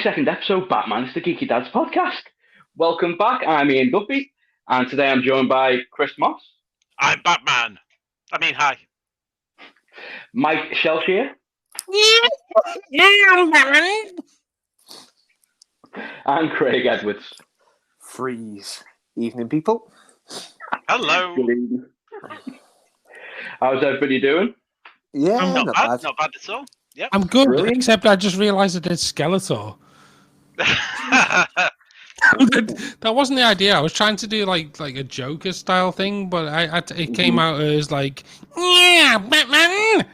22nd episode, Batman's the Geeky Dads podcast. Welcome back, I'm Ian Duffy, and today I'm joined by Chris Moss. I'm Batman. Hi. Mike Shelshear. I'm Batman. And Craig Edwards. Freeze. Evening, people. Hello. Good evening. How's everybody doing? Yeah, I'm not bad. bad. Not bad at all. Yep. I'm good, Brilliant. except I just realised I did Skeletor. That wasn't the idea. I was trying to do like a Joker style thing, but it came out as like, yeah, Batman.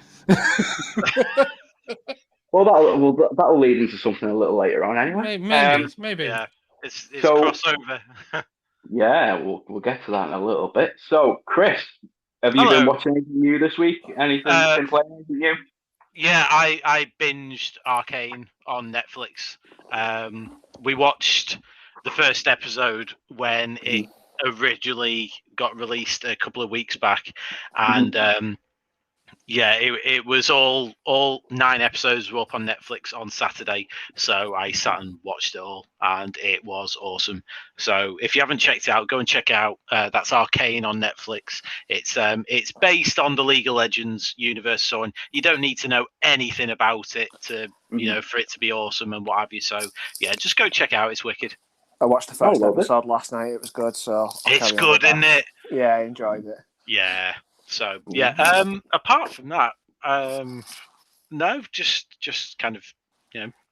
Well, that'll lead into something a little later on, anyway. Maybe. Yeah, it's So- crossover. Yeah, we'll get to that in a little bit. So, Chris, have you Hello. been watching anything new this week? Anything been playing anything new? Yeah, I binged Arcane on Netflix. We watched the first episode when it originally got released a couple of weeks back, and it was all 9 episodes were up on Netflix on Saturday, so I sat and watched it all, and it was awesome. So if you haven't checked it out, go and check it out. That's Arcane on Netflix. It's based on the League of Legends universe, so you don't need to know anything about it to for it to be awesome and what have you. So yeah, just go check it out. It's wicked. I watched the first love it. episode last night. It was good, so I'll It's carry on good, with isn't that. it? Yeah, I enjoyed it. Yeah. So yeah. Apart from that, no, just kind of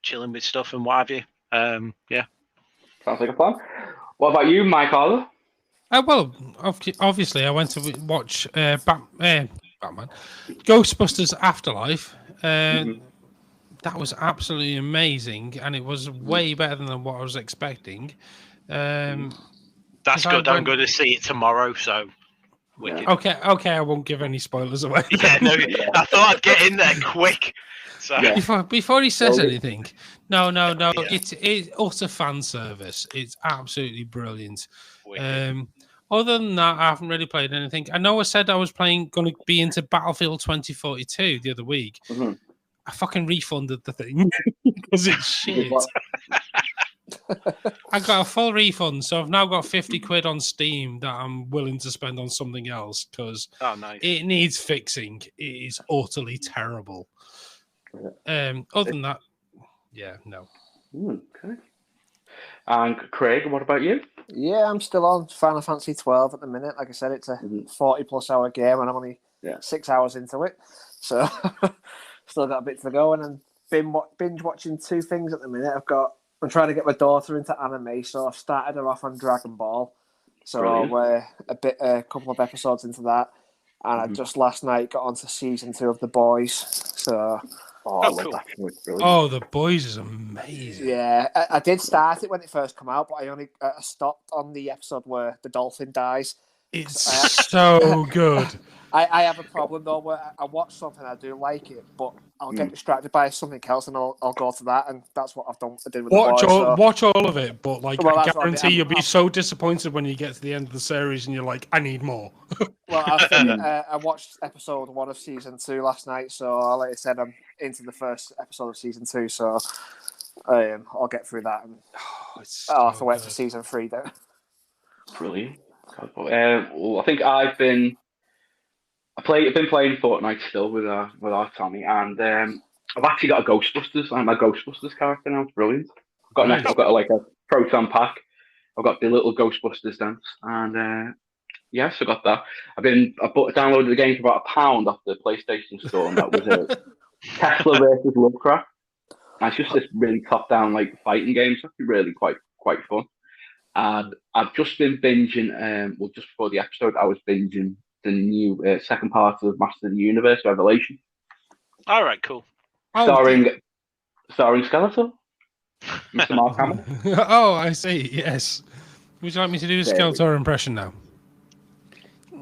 chilling with stuff and what have you. Yeah. Sounds like a plan. What about you, Mike Arlo? Well, obviously, I went to watch Batman, Ghostbusters Afterlife. That was absolutely amazing, and it was way better than what I was expecting. That's 'Cause good. I'm going to see it tomorrow. So. Wicked. Okay, I won't give any spoilers away. Yeah, no, I thought I'd get in there quick. So Yeah. Before he says Well, anything, no. Yeah. It's utter fan service. It's absolutely brilliant. wicked. Other than that, I haven't really played anything. I know I said I was going to be into Battlefield 2042 the other week. Mhm. I fucking refunded the thing because it's shit. I got a full refund, so I've now got 50 quid on Steam that I'm willing to spend on something else because Oh, nice. it needs fixing. It is utterly terrible. Other than that, yeah, no. Okay. And Craig, what about you? Yeah, I'm still on Final Fantasy 12 at the minute. Like I said, it's a 40-plus hour game, and I'm only 6 hours into it. So still got a bit to go. And I'm binge watching 2 things at the minute. I'm trying to get my daughter into anime, so I've started her off on Dragon Ball. So we're a couple of episodes into that, and I just last night got onto season 2 of The Boys. So, I love cool. that show. It's brilliant. Oh, The Boys is amazing. yeah, I did start it when it first came out, but I only stopped on the episode where the dolphin dies. It's so good. I have a problem though where I watch something, I do like it, but I'll get distracted by something else and I'll go to that, and that's what I did with Watch The Boys. watch all of it, but Well, I that's what I guarantee mean. you'll be so disappointed when you get to the end of the series and you're like, I need more. Well, I watched episode 1 of season 2 last night, so like I said, I'm into the first episode of season 2, so I'll get through that, and I'll have to wait for season 3 then. Brilliant. Well, I think I've been playing Fortnite still with our Tommy, and I've actually got a Ghostbusters. I'm a Ghostbusters character now. It's brilliant. I've got like a proton pack. I've got the little Ghostbusters dance, and yes, I got that. Downloaded the game for about £1 off the PlayStation Store, and that was a Tesla versus Lovecraft. And it's just this really top-down like fighting game. It's actually really quite fun. And I've just been binging. Just before the episode, I was binging the new second part of Master of the Universe Revelation. All right, cool. Starring Skeletor, Mr. Mark Hamill. Oh, I see. Yes. Would you like me to do a Skeletor impression now?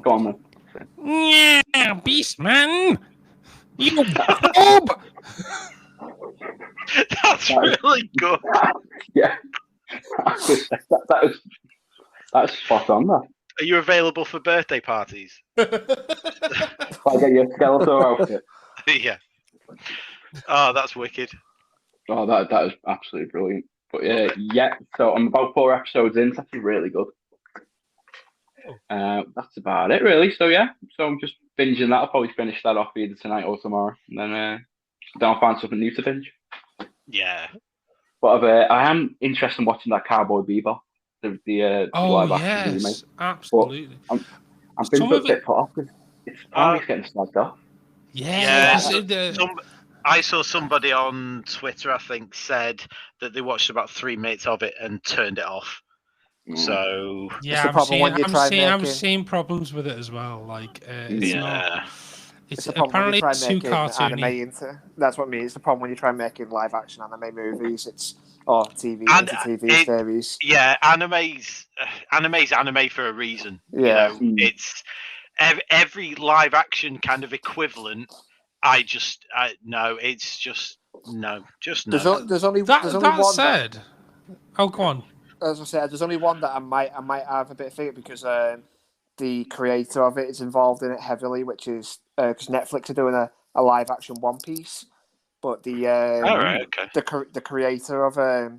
Go on, man. Yeah, Beast Man. You boob. That's really good. Yeah, that's spot on. That. Are you available for birthday parties? I get your Skeletor outfit. Yeah. Oh, that's wicked. Oh, that is absolutely brilliant. But yeah. So I'm about 4 episodes in. It's actually really good. That's about it, really. So yeah. So I'm just binging that. I'll probably finish that off either tonight or tomorrow, and then I'll find something new to binge. Yeah. But I am interested in watching that Cowboy Bebop, the live action remake. Absolutely. But I'm been a bit put off because apparently it's getting snagged off. Yeah. I saw somebody on Twitter, I think, said that they watched about 3 minutes of it and turned it off. So yeah, I'm seeing problems with it as well. Like it's not. It's apparently too cartoony. That's what I mean. It's the problem when you try making live action anime movies. Or TV series. Yeah, anime's anime for a reason. Yeah, it's every live action kind of equivalent. It's just no. There's only that one. Said, go on. As I said, there's only one that I might have a bit of figure because the creator of it is involved in it heavily, which is because Netflix are doing a live action One Piece, but the creator of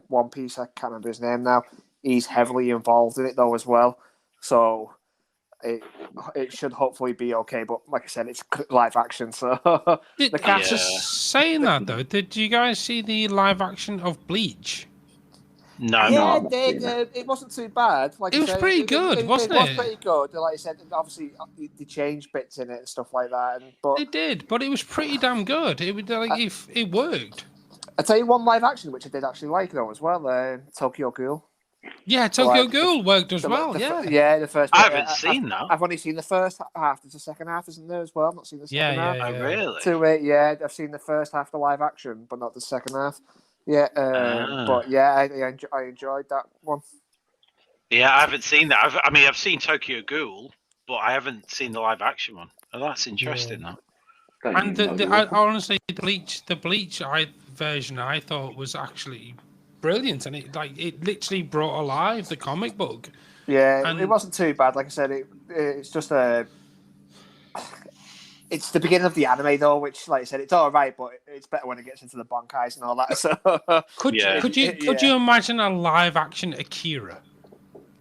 One Piece, I can't remember his name now, he's heavily involved in it though as well, so it should hopefully be okay. But like I said, it's live action, so saying that though, did you guys see the live action of Bleach? No, yeah, it did. It wasn't too bad. Like it was pretty good, wasn't it? It was pretty good. Like I said, obviously they changed bits in it and stuff like that. But it did, but it was pretty damn good. It was it worked. I tell you one live action which I did actually like though as well. Tokyo Ghoul. Yeah, Tokyo Ghoul worked as well. The first. I haven't seen that. I've only seen the first half. There's a second half, isn't there as well? I've not seen the second half. Oh, really? I've seen the first half of live action, but not the second half. Yeah, but yeah, I enjoyed that one. Yeah, I haven't seen that. I've seen Tokyo Ghoul, but I haven't seen the live action one. Oh, that's interesting, though. And honestly, the Bleach version I thought was actually brilliant, and it literally brought alive the comic book. Yeah, and it wasn't too bad. Like I said, it's just it's the beginning of the anime, though, which, like I said, it's all right, but it's better when it gets into the bankais and all that. So, could you imagine a live action Akira?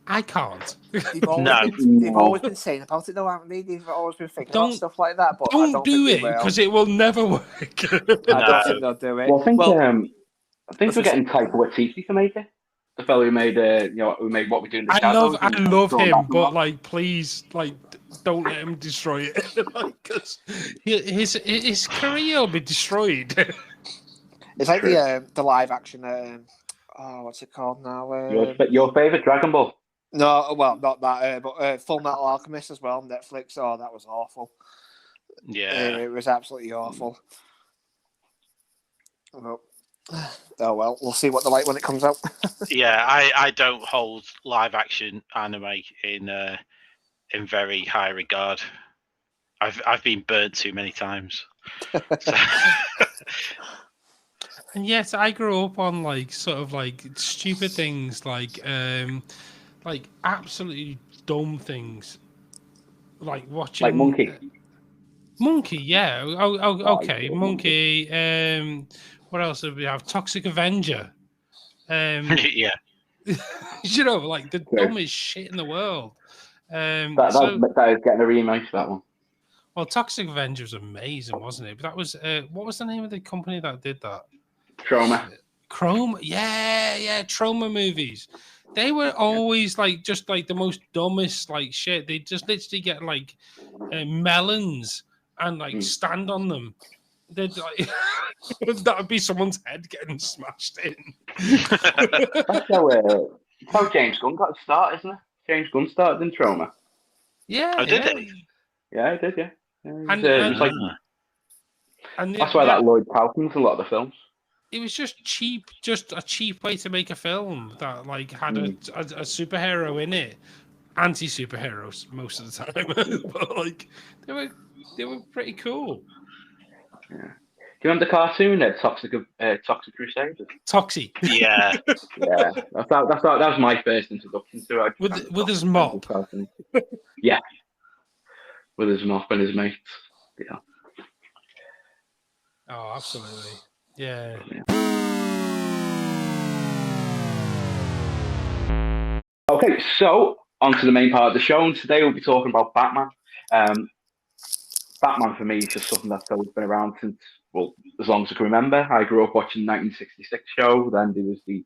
I can't. They've always been saying about it, though, haven't they? They've always been thinking about stuff like that. But don't do it because it will never work. I don't think they'll do it. Well, I think we're getting Taika Waititi to make it. The fellow who made who made What We Do in the Shadows. I love him, but please, don't let him destroy it, because his career will be destroyed. It's like the live action. What's it called now? Your favorite Dragon Ball? No, well, not that. But Full Metal Alchemist as well on Netflix. Oh, that was awful. Yeah, it was absolutely awful. Oh well, we'll see what they're like when it comes out. Yeah, I don't hold live action anime in very high regard. I've been burnt too many times. And yes, I grew up on stupid things, like absolutely dumb things, like watching Monkey. Yeah. Okay, Monkey. What else do we have? Toxic Avenger. Yeah. The dumbest shit in the world. That is getting a remake for that one. Well, Toxic Avenger was amazing, wasn't it? But that was what was the name of the company that did that? Chroma. Yeah, Troma movies. They were always the most dumbest shit. They just literally get melons and stand on them. They'd that would be someone's head getting smashed in. That's how James Gunn got a start, isn't it? James Gunn started in Troma. Yeah. Did he? Yeah, he did. Yeah. That's why that Lloyd Kaufman's a lot of the films. It was just a cheap way to make a film that had a superhero in it, anti-superheroes most of the time, but they were pretty cool. Yeah. Do you remember the cartoon Toxic Crusaders? Toxie. Yeah. Yeah. That was my first introduction to it. With his mop. Yeah. With his mop and his mates. Yeah. Oh, absolutely. Yeah. Okay, so on to the main part of the show, and today we'll be talking about Batman. Batman for me is just something that's always been around since, well, as long as I can remember. I grew up watching the 1966 show, then there was the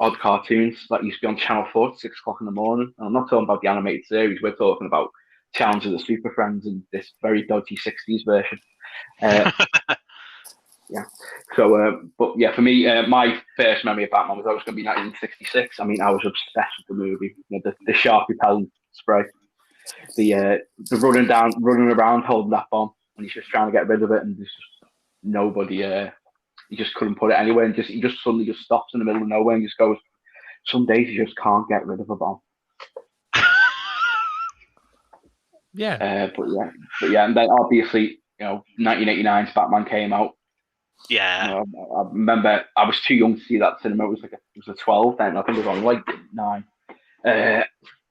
odd cartoons that used to be on Channel 4 at 6 o'clock in the morning. And I'm not talking about the animated series, we're talking about Challenge of the Super Friends and this very dodgy 60s version. Yeah. So, but yeah, for me, my first memory of Batman was always going to be 1966. I mean, I was obsessed with the movie. You know, the sharp repellent spray, the running around holding that bomb, and he's just trying to get rid of it, and there's just nobody. He just couldn't put it anywhere, and he just suddenly just stops in the middle of nowhere and just goes. Some days you just can't get rid of a bomb. Yeah. But yeah, and then obviously, 1989's Batman came out. Yeah. I remember I was too young to see that cinema. It was a 12 then. I think it was on like 9. Then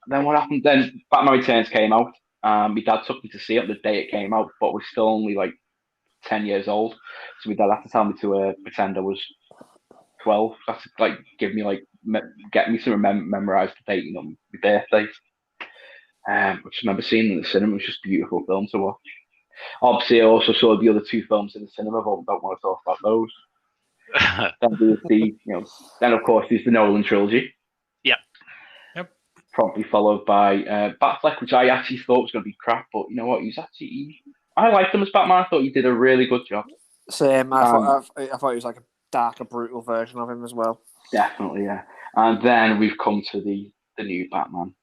what happened? Then Batman Returns came out. My dad took me to see it the day it came out, but we're still only like 10 years old. So my dad had to tell me to pretend I was 12. That's like give me like get me to memorize the date, my birthday. I just remember seeing it in the cinema. It was just a beautiful film to watch. Obviously, I also saw the other 2 films in the cinema, but I don't want to talk about those. Then there's then of course there's the Nolan trilogy. Yep. Promptly followed by Batfleck, which I actually thought was going to be crap, but you know what? I liked him as Batman. I thought he did a really good job. Same. I thought it was like a darker, brutal version of him as well. Definitely, yeah. And then we've come to the new Batman.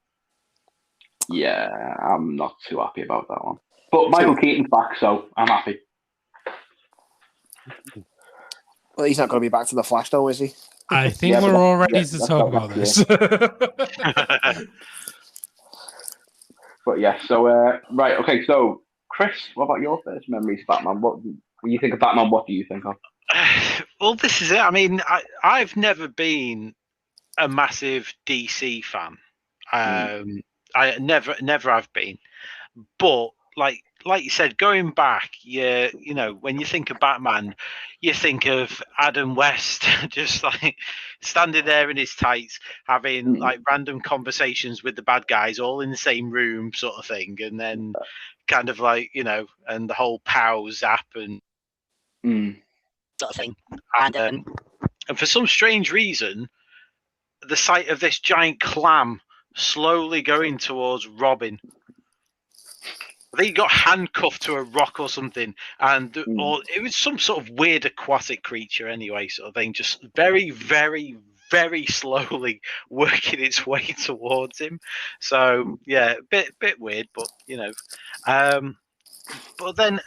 Yeah, I'm not too happy about that one. But Michael Keaton's back, so I'm happy. Well, he's not going to be back to the Flash, though, is he? I think we're all ready to talk about this. But yeah, so right, okay. So Chris, what about your first memories of Batman? When you think of Batman, what do you think of? Well, this is it. I mean, I've never been a massive DC fan. I never have been. But like you said, going back, when you think of Batman, you think of Adam West just like standing there in his tights, having like random conversations with the bad guys, all in the same room, sort of thing, and then kind of like and the whole pow zap and sort of thing, and for some strange reason, the sight of this giant clam slowly going towards Robin. I think he got handcuffed to a rock or something, or it was some sort of weird aquatic creature anyway, sort of thing, just very, very, very slowly working its way towards him. So yeah, bit weird, but but then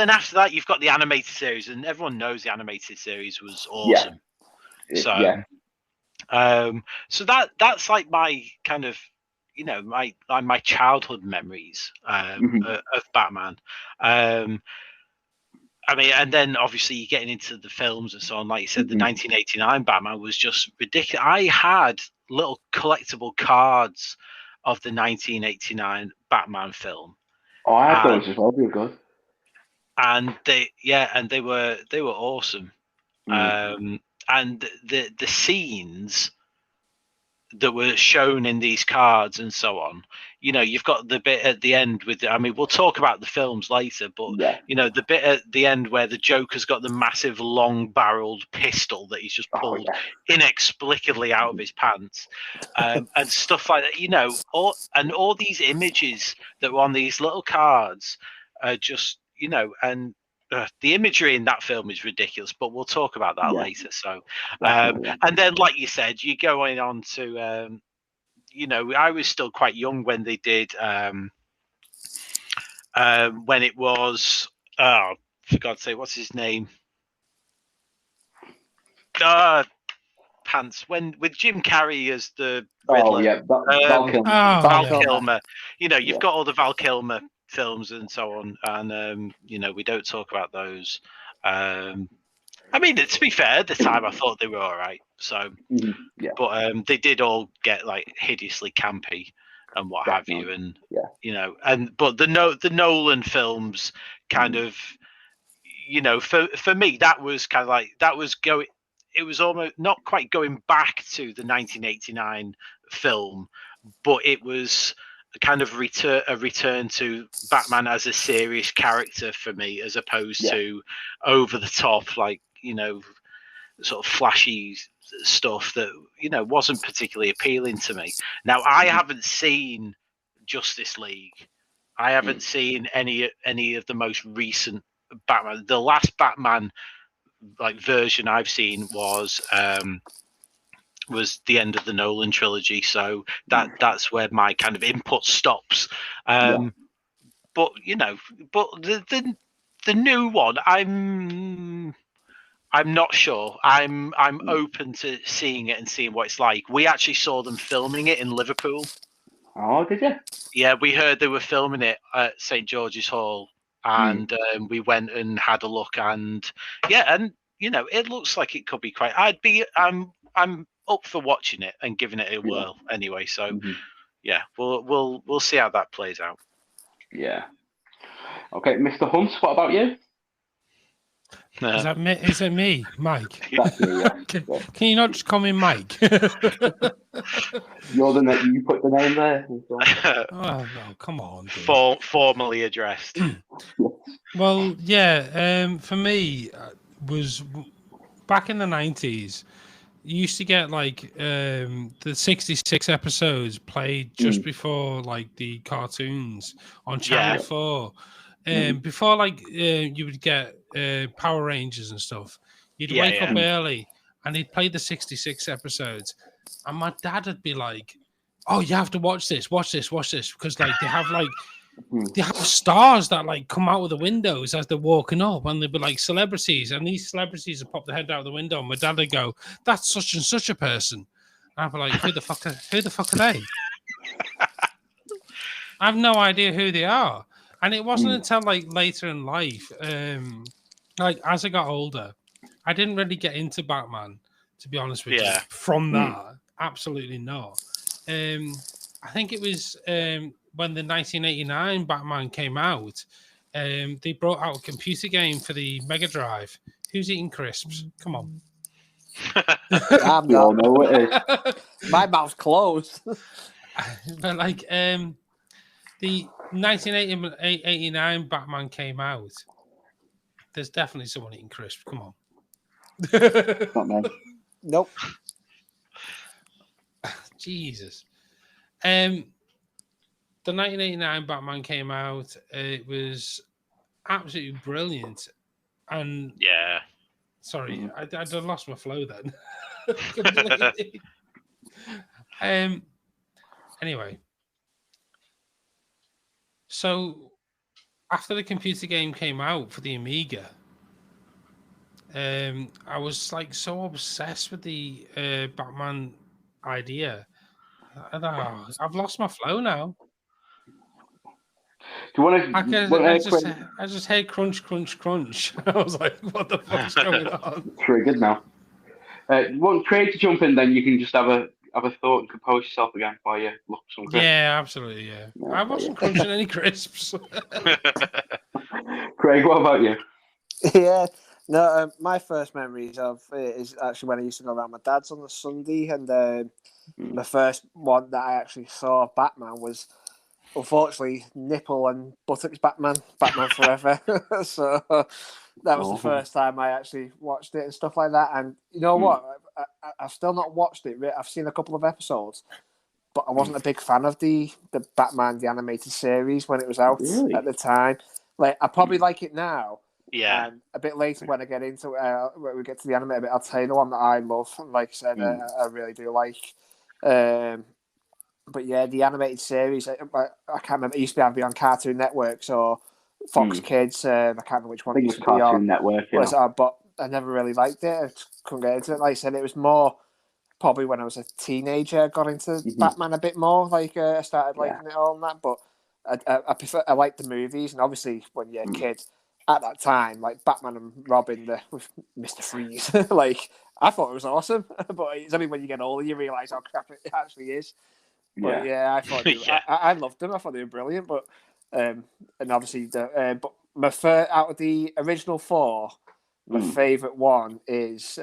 after that you've got the animated series, and everyone knows the animated series was awesome. Yeah. So that's like my kind of my childhood memories of Batman. I mean, and then obviously you're getting into the films and so on. Like you said, the 1989 Batman was just ridiculous. I had little collectible cards of the 1989 Batman film. Oh, I had those as well. They were good. And they were awesome. And the scenes that were shown in these cards and so on, you've got the bit at the end with, I mean, we'll talk about the films later, but the bit at the end where the Joker's got the massive long barreled pistol that he's just pulled inexplicably out of his pants, and stuff like that, all these images that were on these little cards are just, and the imagery in that film is ridiculous, but we'll talk about that later. So, and then, like you said, you go on to, I was still quite young when they did, when it was, for God's sake, what's his name? Pants. With Jim Carrey as the Riddler. Val Kilmer. Val Kilmer. You've got all the Val Kilmer films and so on, and we don't talk about those. I mean, to be fair, at the time I thought they were all right. So, but they did all get like hideously campy and what have you, and but the Nolan films kind of, for me, that was kind of like was almost not quite going back to the 1989 film, but it was a kind of a return to Batman as a serious character for me, as opposed to over the top, like, sort of flashy stuff that, wasn't particularly appealing to me. Now, I haven't seen Justice League. I haven't seen any of the most recent Batman. The last Batman version I've seen was the end of the Nolan trilogy, so that's where my kind of input stops. But the new one, I'm not sure. I'm open to seeing it and seeing what it's like. We actually saw them filming it in Liverpool. Oh, did you? Yeah, we heard they were filming it at St. George's Hall, and we went and had a look, and it looks like it could be quite. I'm up for watching it and giving it a whirl anyway. So we'll see how that plays out. Yeah. Okay, Mr. Hunt, what about you? Is that me? Is it me, Mike? That's me, yeah. Can you not just call me Mike? You're you put the name there. Oh, no, come on. Formally addressed. Well, yeah. For me, was back in the 90s. You used to get the 66 episodes played just before the cartoons on Channel 4. Before you would get Power Rangers and stuff, you'd wake up early and he'd play the 66 episodes, and my dad would be like, "Oh, you have to watch this, because they have stars that come out of the windows as they're walking up, and they'd be celebrities, and these celebrities would pop their head out the window, and my dad would go, 'That's such and such a person.' And I'd be like, who the fuck are they? I have no idea who they are." And it wasn't until later in life, as I got older, I didn't really get into Batman, to be honest with you. From that, absolutely not. I think it was when the 1989 Batman came out, they brought out a computer game for the Mega Drive. Who's eating crisps? Come on. I'm not. Know it is. My mouth's closed. But the 1989 Batman came out. There's definitely someone eating crisps. Come on. Not me. Nope. Jesus. The 1989 Batman came out. It was absolutely brilliant. And sorry, I lost my flow then. Completely. Anyway. So, after the computer game came out for the Amiga, I was so obsessed with the Batman idea. I've lost my flow now. Do you want to? I just heard crunch, crunch, crunch. I was like, "What the fuck's going on?" Triggered now. You want Craig to jump in? Then you can just have a thought and compose yourself again while you look some crisps. Yeah, absolutely. Yeah, I wasn't crunching any crisps. Craig, what about you? Yeah, no. My first memories of it is actually when I used to go around my dad's on a Sunday, and the first one that I actually saw of Batman was, unfortunately, Nipple and Buttocks Batman Forever. So that was the first time I actually watched it and stuff like that. And you know what? I've still not watched it. I've seen a couple of episodes, but I wasn't a big fan of the Batman, the animated series, when it was out at the time. I probably like it now. Yeah. And a bit later when I get into when we get to the anime bit, I'll tell you the one that I love. Like I said, I really do like. But yeah, the animated series, I can't remember. It used to be on Cartoon Network or Fox Kids. I can't remember which one it used to be on. Cartoon Network, but I never really liked it. I couldn't get into it. Like I said, it was more probably when I was a teenager, I got into Batman a bit more. I started liking it all and that. But I like the movies, and obviously when you're a kid at that time, like Batman and Robin with Mr. Freeze, I thought it was awesome. But it's only when you get older you realise how crap it actually is. But I thought I loved them. I thought they were brilliant. But and obviously but out of the original four, my favourite one is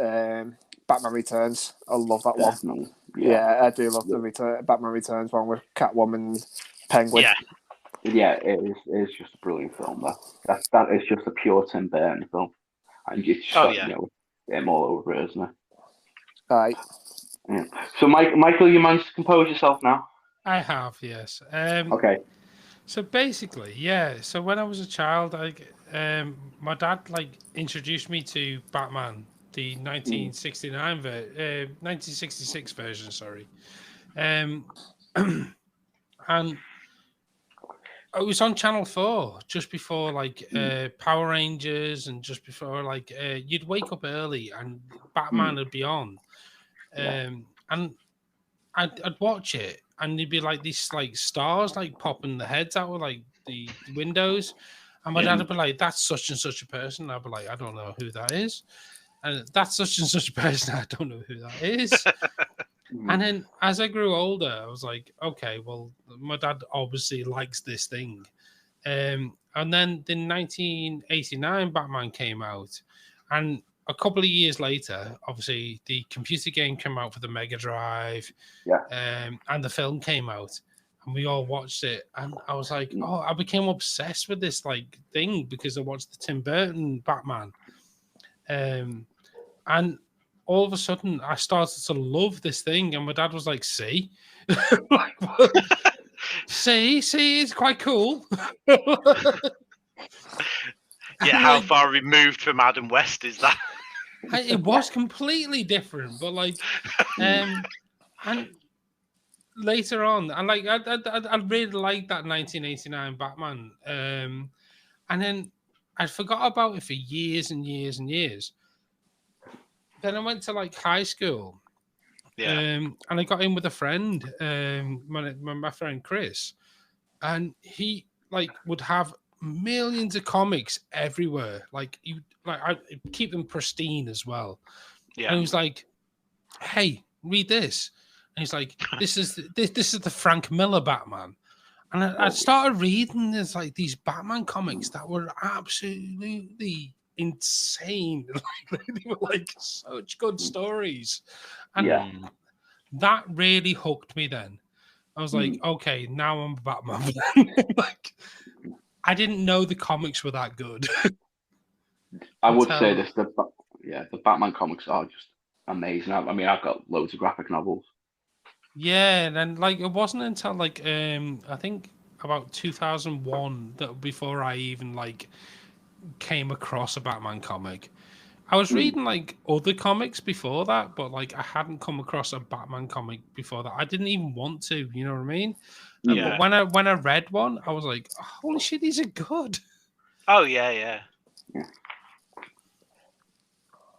Batman Returns. I love that one. Definitely. Yeah, I do love the Batman Returns one with Catwoman, Penguin. Yeah, it is just a brilliant film. That is just a pure Tim Burton film, and it's him all over it, isn't it? Right. Yeah. So, Michael, you managed to compose yourself now. I have, yes. Okay. So basically, yeah. So when I was a child, my dad introduced me to Batman, the 1966 version. Sorry, and it was on Channel 4 just before Power Rangers, and just before you'd wake up early and Batman would be on, and I'd watch it, and there'd be these stars popping the heads out of the windows, and my dad would be like, "That's such and such a person." I'd be like, "I don't know who that is," and "That's such and such a person." I don't know who that is. And then as I grew older, I was like, "Okay, well, my dad obviously likes this thing." And then the 1989 Batman came out, and a couple of years later, obviously, the computer game came out for the Mega Drive, and the film came out, and we all watched it. And I was like, oh, I became obsessed with this thing because I watched the Tim Burton Batman. And all of a sudden, I started to love this thing, and my dad was like, "See, see, it's quite cool." Yeah, how far removed from Adam West is that? It was completely different, but and later on, and I really liked that 1989 Batman, and then I forgot about it for years and years and years. Then I went to high school, and I got in with a friend, my friend Chris, and he would have millions of comics everywhere. I keep them pristine as well. Yeah. And he was like, "Hey, read this." And he's like, "This is the Frank Miller Batman." And I started reading these Batman comics that were absolutely insane. They were such good stories. And that really hooked me then. I was like, okay, now I'm a Batman. I didn't know the comics were that good. I would say this: the Batman comics are just amazing. I mean, I've got loads of graphic novels. Yeah, and then it wasn't until I think about 2001 that before I even came across a Batman comic. I was reading other comics before that, but I hadn't come across a Batman comic before that. I didn't even want to, you know what I mean? Yeah. But when I read one, I was like, holy shit, these are good. Oh yeah.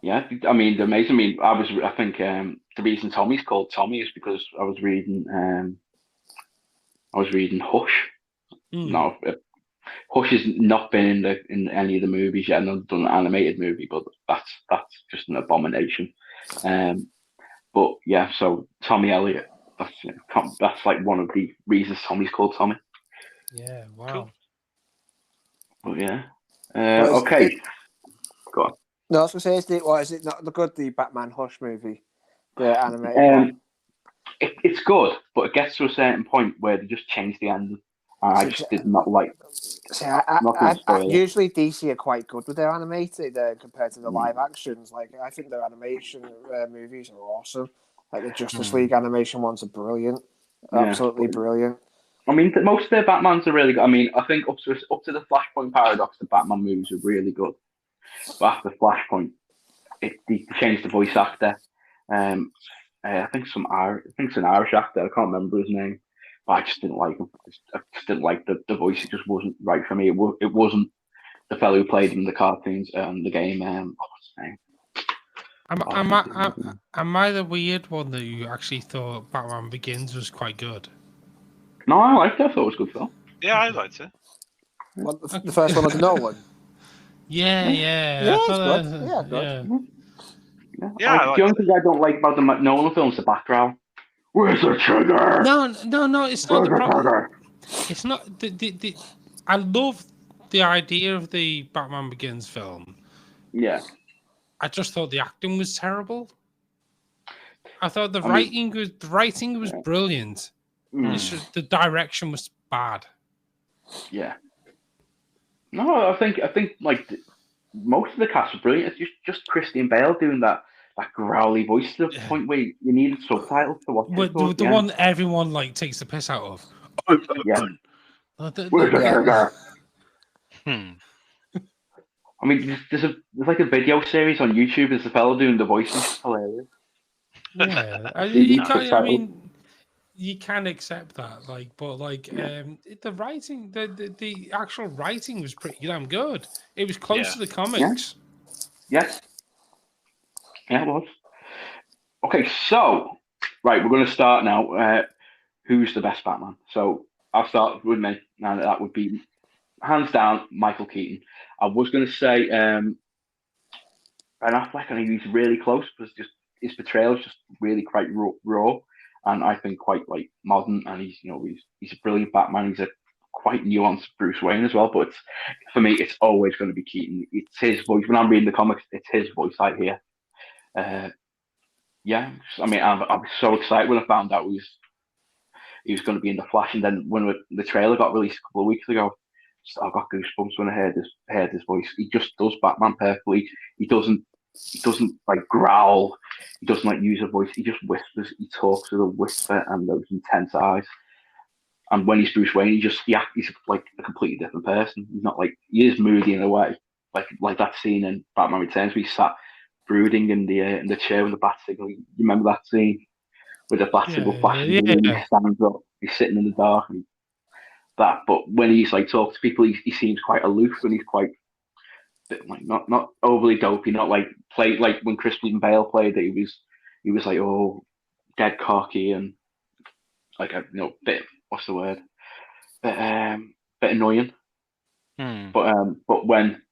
Yeah, I mean, they're amazing. I mean, I think the reason Tommy's called Tommy is because I was reading Hush. No, Hush has not been in any of the movies yet. Not done an animated movie, but that's just an abomination. But yeah, so Tommy Elliott. That's one of the reasons Tommy's called Tommy. Yeah, wow. But yeah, okay. Go on. No, I was going to say, is it not the Batman Hush movie, the animated one? It's good, but it gets to a certain point where they just change the ending. I just did not like. See, usually DC are quite good with their animated compared to the live actions. I think their animation movies are awesome. The Justice League animation ones are brilliant, absolutely brilliant. I mean, most of their Batmans are really good. I mean, I think up to the Flashpoint Paradox, the Batman movies are really good. But after Flashpoint, they changed the voice actor. I think it's an Irish actor. I can't remember his name, but I just didn't like him. I just didn't like the voice. It just wasn't right for me. It wasn't the fellow who played in the cartoons and the game. What's his name? Am I the weird one that you actually thought Batman Begins was quite good? No, I liked it. I thought it was a good film. Yeah, I liked it. What, the first one of the Nolan? Yeah. Yeah, it's good. Yeah, good. Yeah, the only thing I don't like about the Nolan films is the background. Where's the trigger? No, it's not the problem. It's not the I love the idea of the Batman Begins film. Yeah. I just thought the acting was terrible. I thought the writing was brilliant. It's just the direction was bad. Yeah. No, I think like most of the cast were brilliant. It's just Christian Bale doing that growly voice to the point where you needed subtitles to watch it. The one everyone like takes the piss out of. Yeah. I mean, there's like a video series on YouTube. There's a fellow doing the voice. It's hilarious. Yeah, you can accept that, like, but like, the writing, the actual writing was pretty damn good. It was close to the comics. Yeah, it was. Okay, so right, we're going to start now. Who's the best Batman? So I'll start with me, and that would be hands down Michael Keaton. I was going to say Ben Affleck, and he's really close, because just his portrayal is just really quite raw, and I think quite like modern. And he's a brilliant Batman. He's a quite nuanced Bruce Wayne as well. But for me, it's always going to be Keaton. It's his voice. When I'm reading the comics, it's his voice I hear. Yeah, I mean, I was so excited when I found out he was going to be in the Flash, and then when the trailer got released a couple of weeks ago, I got goosebumps when I heard his voice. He just does Batman perfectly. He doesn't like growl. He doesn't like use a voice. He just whispers. He talks with a whisper and those intense eyes. And when he's Bruce Wayne, he's like a completely different person. He's not like, he is moody in a way, like that scene in Batman Returns where he sat brooding in the chair with the bat signal. You remember that scene with the bat signal flashing? And he stands up. He's sitting in the dark. And that, but when he's like talking to people, he seems quite aloof, and he's quite like not overly dopey, not like played like when Christian Bale played it. He was like dead cocky and like bit, what's the word, bit annoying. But when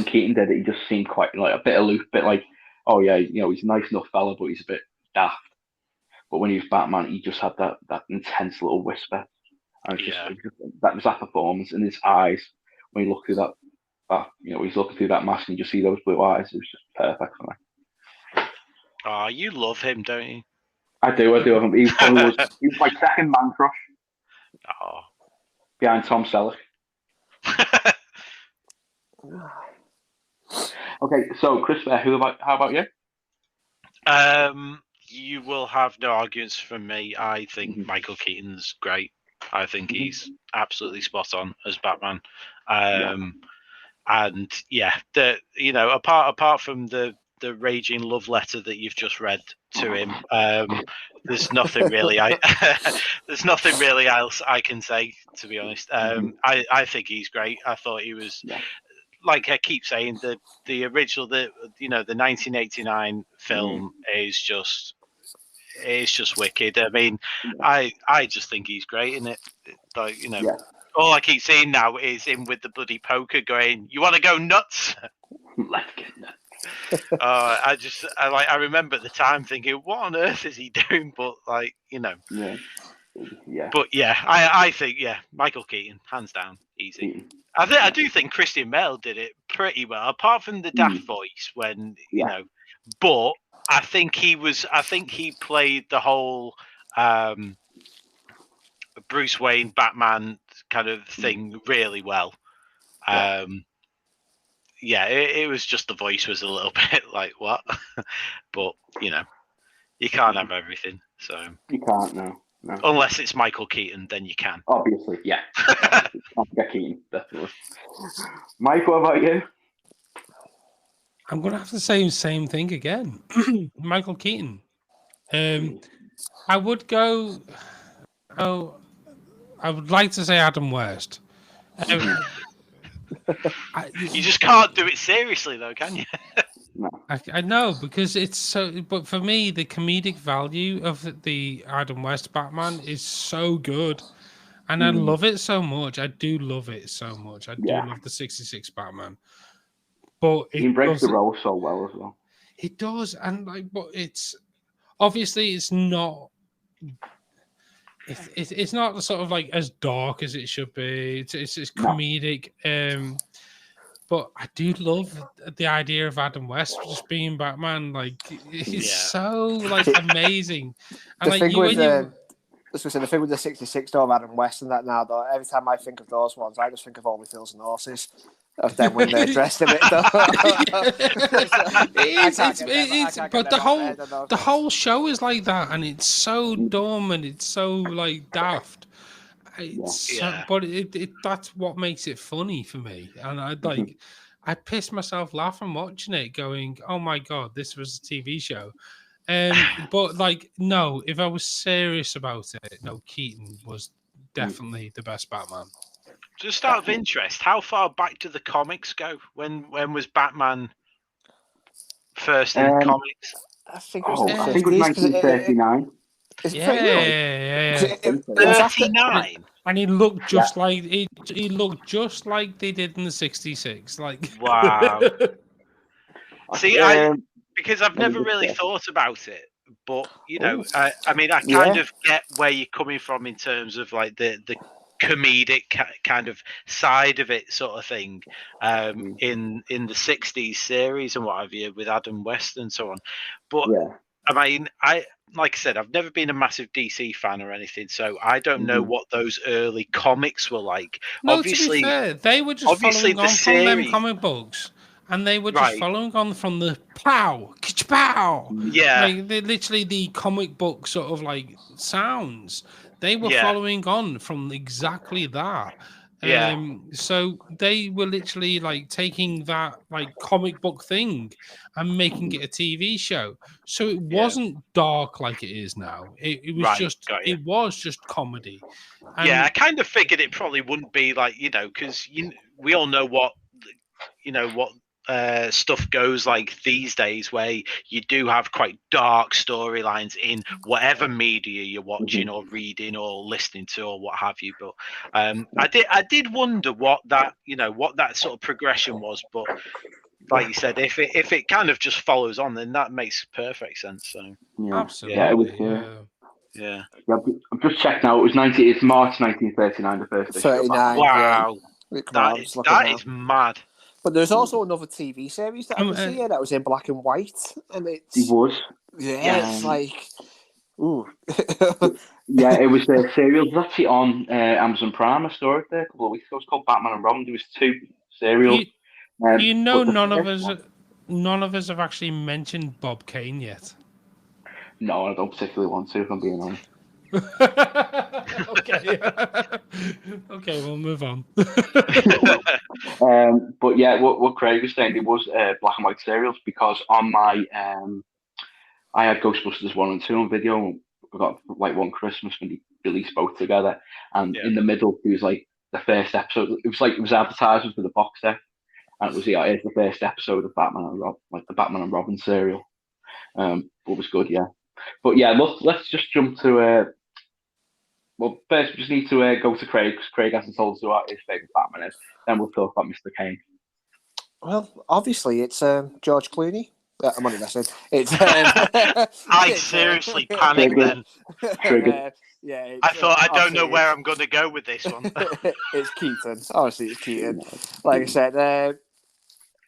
Keaton did it, he just seemed quite like a bit aloof, bit like, oh yeah, he's a nice enough fella, but he's a bit daft. But when he was Batman, he just had that intense little whisper. And that was that performance in his eyes when he looked through that he's looking through that mask and you just see those blue eyes. It was just perfect for me. Oh, you love him, don't you? I do love him. He was my second man crush. Oh. Behind Tom Selleck. Okay, so Christopher, how about you? You will have no arguments from me. I think Michael Keaton's great. I think he's absolutely spot on as Batman. And apart from the raging love letter that you've just read to him, there's nothing really there's nothing really else I can say, to be honest. I think he's great. I thought he was, like I keep saying, the original, the 1989 film is just wicked. I mean, I just think he's great in it. Like, all I keep seeing now is him with the bloody poker going, "You want to go nuts?" Let's get nuts. I remember at the time thinking, what on earth is he doing? But like, Yeah. But yeah, I think Michael Keaton, hands down, easy. I do think Christian Bale did it pretty well, apart from the daft voice when But I think he played the whole Bruce Wayne Batman kind of thing really well. It was just the voice was a little bit like what, but you can't have everything. So you can't, no. Unless it's Michael Keaton, then you can. Obviously, yeah. Keaton, definitely. Mike, what about you? I'm going to have to say the same thing again. Michael Keaton. I would go. I would like to say Adam West. You just can't do it seriously, though, can you? No. I know, because it's so. But for me, the comedic value of the Adam West Batman is so good, and I love it so much. I do love it so much. I do love the '66 Batman. But he embraced the role so well as well. It does, and but it's obviously it's not. It's not sort of like as dark as it should be. It's comedic. but I do love the idea of Adam West just being Batman. Like, it's so like amazing. And the like thing you, with when you, the thing with the 66 door of Adam West and that now, though, every time I think of those ones, I just think of Only Fools and Horses. Of them when they're dressed a bit, though. But the whole show is like that, and it's so dumb and it's so like daft. But that's what makes it funny for me, and I pissed myself laughing watching it, going, "Oh my god, this was a TV show." But like, no, if I was serious about it, no, Keaton was definitely the best Batman. Just out of interest, how far back do the comics go? When was Batman first in the comics? I think it was, I think it was 1939. Is it Yeah. 39. And he looked just like he looked just like they did in the 66. Like, wow. See, because I've never really thought about it, but you know, I mean, I kind of get where you're coming from in terms of like the comedic kind of side of it, sort of thing, in the 60s series and what have you, with Adam West and so on. But I mean, like I said, I've never been a massive DC fan or anything, so I don't know what those early comics were like. No, obviously, to be fair, they were just following on from them comic books, and they were just following on from the pow, pow. Yeah, like they literally the comic book sort of like sounds. They were following on from exactly that. So they were literally like taking that like comic book thing and making it a TV show. So it wasn't dark like it is now. It was just comedy. And I kind of figured it probably wouldn't be like, you know, because we all know what stuff goes like these days, where you do have quite dark storylines in whatever media you're watching or reading or listening to or what have you. But I did wonder what that sort of progression was. But like you said, if it kind of just follows on, then that makes perfect sense. So absolutely, yeah. I'm just checking now. It's March 1939. The first issue. 39. Wow, that is mad. But there's also another TV series that I can see here that was in black and white, and it's it's like, ooh, it was a serial. It was actually on Amazon Prime. I saw it there a couple of weeks ago. It's called Batman and Robin. There was 2 serials. None of us have actually mentioned Bob Kane yet. No, I don't particularly want to, if I'm being honest. Okay, we'll move on. But yeah, what Craig was saying, it was black and white serials, because on my I had Ghostbusters 1 and 2 on video. I got like one Christmas when they released both together, and in the middle it was like the first episode. It was advertising for the box set, and it was here's the first episode of Batman and Robin, like the Batman and Robin serial. It was good, But yeah, let's just jump to well, first we just need to go to Craig, because Craig hasn't told us what his favourite Batman is. Then we'll talk about Mr. Kane. Well, obviously it's George Clooney. I'm only messing. It's I seriously panicked then. Triggered. I thought, I don't know where I'm going to go with this one. It's Keaton. Honestly, it's Keaton. Like I said,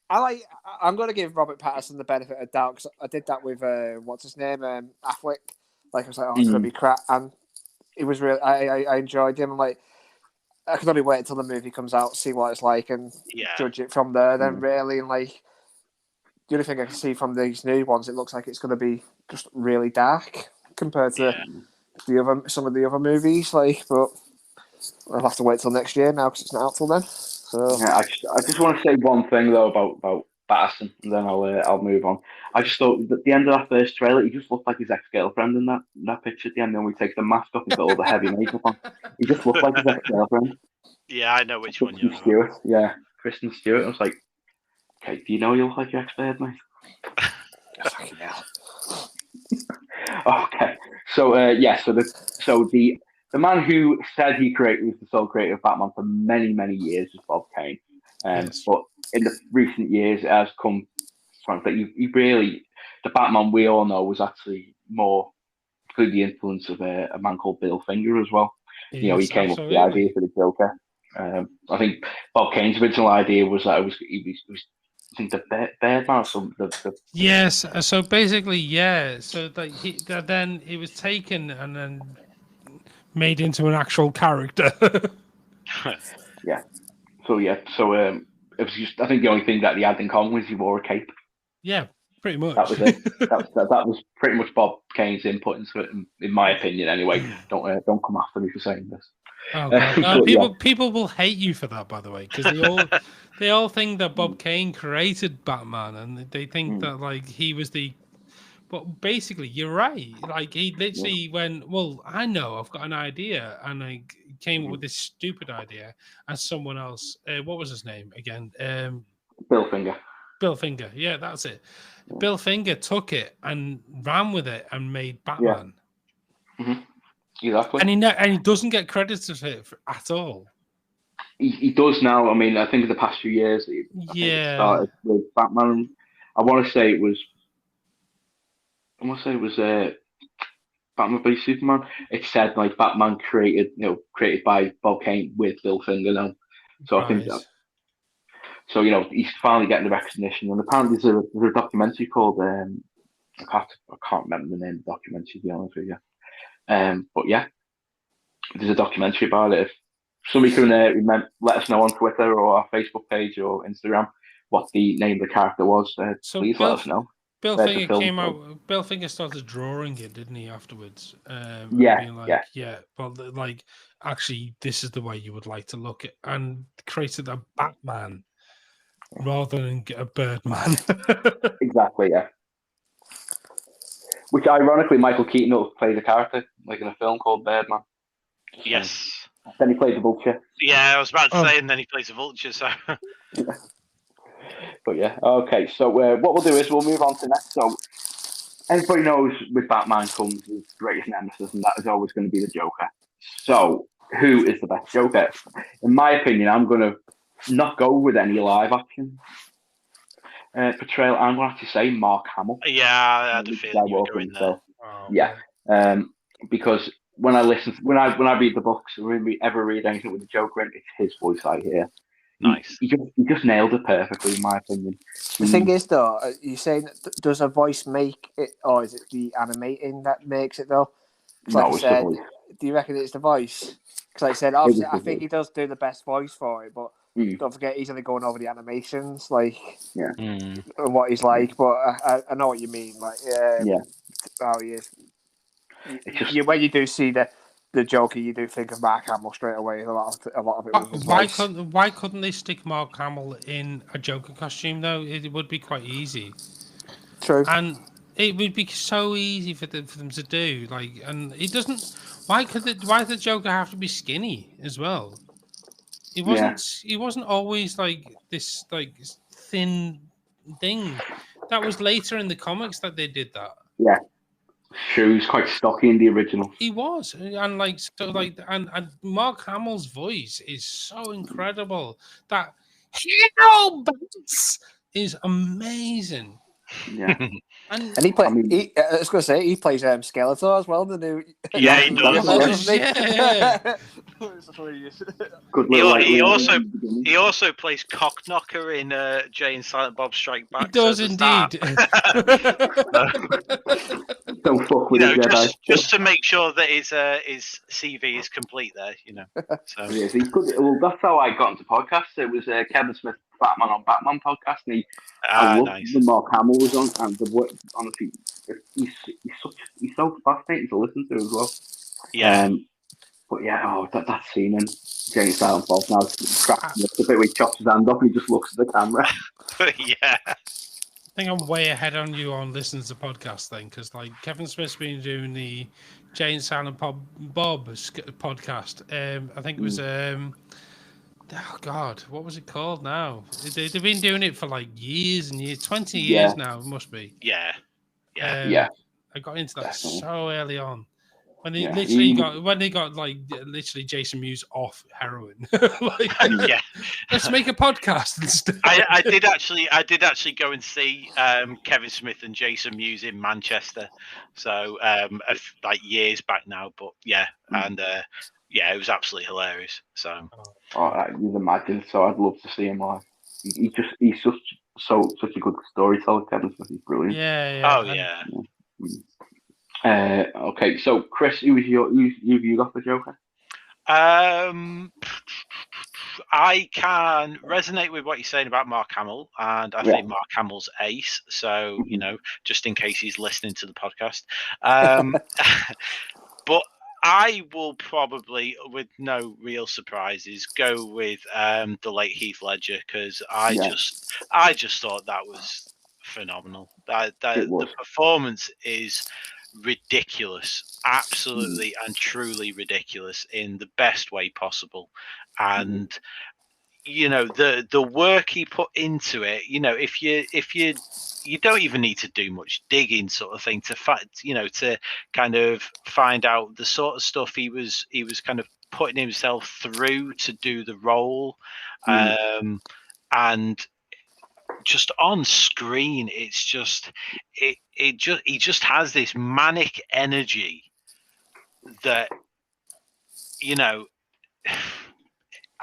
I'm going to give Robert Pattinson the benefit of doubt, because I did that with what's his name, Affleck. Like I was like, it's going to be crap, and it was really. I enjoyed him. Like, I could only wait until the movie comes out, see what it's like, and judge it from there. Then really, and like, the only thing I can see from these new ones, it looks like it's going to be just really dark compared to some of the other movies. Like, but I'll have to wait till next year now, because it's not out till then. So I just want to say one thing though about Patterson, and then I'll move on. I just thought at the end of that first trailer, he just looked like his ex-girlfriend in that picture at the end. Then we take the mask off and got all the heavy makeup on. He just looked like his ex-girlfriend. Yeah, I know which one you're on. Stewart. Yeah, Kristen Stewart. I was like, okay, do you know you look like your ex-bird, mate? fucking hell. Okay, so the man who said he was the sole creator of Batman for many, many years was Bob Kane. But in the recent years, it has come that the Batman we all know was actually more through the influence of a man called Bill Finger as well. He came up with the idea for the Joker. I think Bob Kane's original idea was that he was I think the Birdman or something. Yes. So basically, yeah. So that then it was taken and then made into an actual character. Yeah. So it was just. I think the only thing that they had in common was he wore a cape. Yeah, pretty much. That was it. that was pretty much Bob Kane's input into it, in my opinion. Anyway, don't come after me for saying this. Oh God! People will hate you for that, by the way, because they all think that Bob Kane created Batman, and they think that like he was the. But basically, you're right. Like he literally went, "Well, I know, I've got an idea," and I came up with this stupid idea. And someone else, what was his name again? Bill Finger. Bill Finger. Yeah, that's it. Bill Finger took it and ran with it and made Batman. Yeah. Mm-hmm. Exactly. And he doesn't get credited for it at all. He does now. I mean, I think in the past few years, I think it started with Batman. I want to say it was Batman v Superman. It said like Batman created by Bob Kane with Bill Finger now. So I think that. So he's finally getting the recognition, and apparently there's a documentary called I can't remember the name of the documentary, to be honest with you. But yeah, there's a documentary about it. If somebody can let us know on Twitter or our Facebook page or Instagram what the name of the character was, please let us know. Bill Finger came out. Bill Finger started drawing it, didn't he? Afterwards, being like, well, like actually, this is the way you would like to look at, and created a Batman rather than a Birdman. Exactly, yeah. Which ironically, Michael Keaton will play the character, like in a film called Birdman. Yes. Then he plays the Vulture. Yeah, I was about to say, and then he plays the Vulture. So. But yeah, okay. So what we'll do is we'll move on to next. So everybody knows with Batman comes his greatest nemesis, and that is always going to be the Joker. So who is the best Joker? In my opinion, I'm going to not go with any live action portrayal. I'm going to have to say Mark Hamill. Yeah, I had a feeling you were doing there. Yeah, because when I read the books, when we ever read anything with the Joker, it's his voice I hear. Nice. He just nailed it perfectly, in my opinion. The thing is, though, you're saying, does a voice make it, or is it the animating that makes it, though? No, it's the voice. Do you reckon it's the voice? Because like I said, obviously, I think he does do the best voice for it, but don't forget he's only going over the animations, like what he's like. But I know what you mean, like how he is. When you do see the Joker, you do think of Mark Hamill straight away. A lot of it was his voice. Why couldn't they stick Mark Hamill in a Joker costume though? It would be quite easy. True. And it would be so easy for them to do. Like, and it doesn't. Why does the Joker have to be skinny as well? He wasn't. He wasn't always like this, like thin thing. That was later in the comics that they did that. Yeah. Sure, he was quite stocky in the original. He was, and and Mark Hamill's voice is so incredible. That hero bounce is amazing. Yeah, and he plays. I was going to say he plays Skeletor as well. The new. Yeah, he does. Yeah. He also plays Cockknocker in Jay and Silent Bob Strike Back. He does indeed. Don't fuck with it, just to make sure that his CV is complete there, So yes, he's good. Well, that's how I got into podcasts. It was Kevin Smith Batman on Batman podcast, and I loved the Mark Hamill was on, and honestly, he's so fascinating to listen to as well. Yeah. But yeah, that scene in Jay Silent Bob now cracking up the bit where he chops his hand off and he just looks at the camera. Yeah. I think I'm way ahead on you on listening to the podcast thing, because like Kevin Smith's been doing the Jay and Silent Bob podcast. I think it was oh God, what was it called now? They've been doing it for like years and years, 20 years now. It must be. Yeah. I got into that so early on. When they got like literally Jason Mewes off heroin, let's make a podcast and stuff. I did actually go and see Kevin Smith and Jason Mewes in Manchester, so like years back now. But yeah, and Yeah, it was absolutely hilarious. So, you'd imagine. So I'd love to see him live. He's such a good storyteller, Kevin Smith. He's brilliant. Oh yeah. Okay, so Chris, who you got for Joker? I can resonate with what you're saying about Mark Hamill, and I think Mark Hamill's ace. So, just in case he's listening to the podcast. But I will probably, with no real surprises, go with the late Heath Ledger, because I just thought that was phenomenal. The performance is ridiculous, absolutely and truly ridiculous in the best way possible. And the work he put into it, if you don't even need to do much digging, sort of thing, to kind of find out the sort of stuff he was kind of putting himself through to do the role. And just on screen, it's just he just has this manic energy that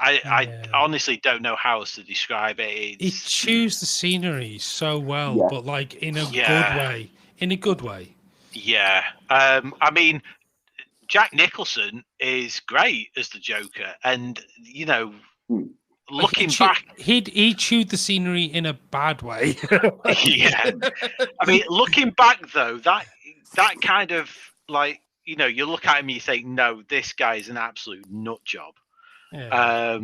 I honestly don't know how else to describe it. He chews the scenery so well, but like in a good way. In a good way. Yeah. I mean, Jack Nicholson is great as the Joker, and looking back, he chewed the scenery in a bad way. Yeah. I mean, looking back though, that kind of like you look at him and you think, no, this guy is an absolute nut job. Yeah.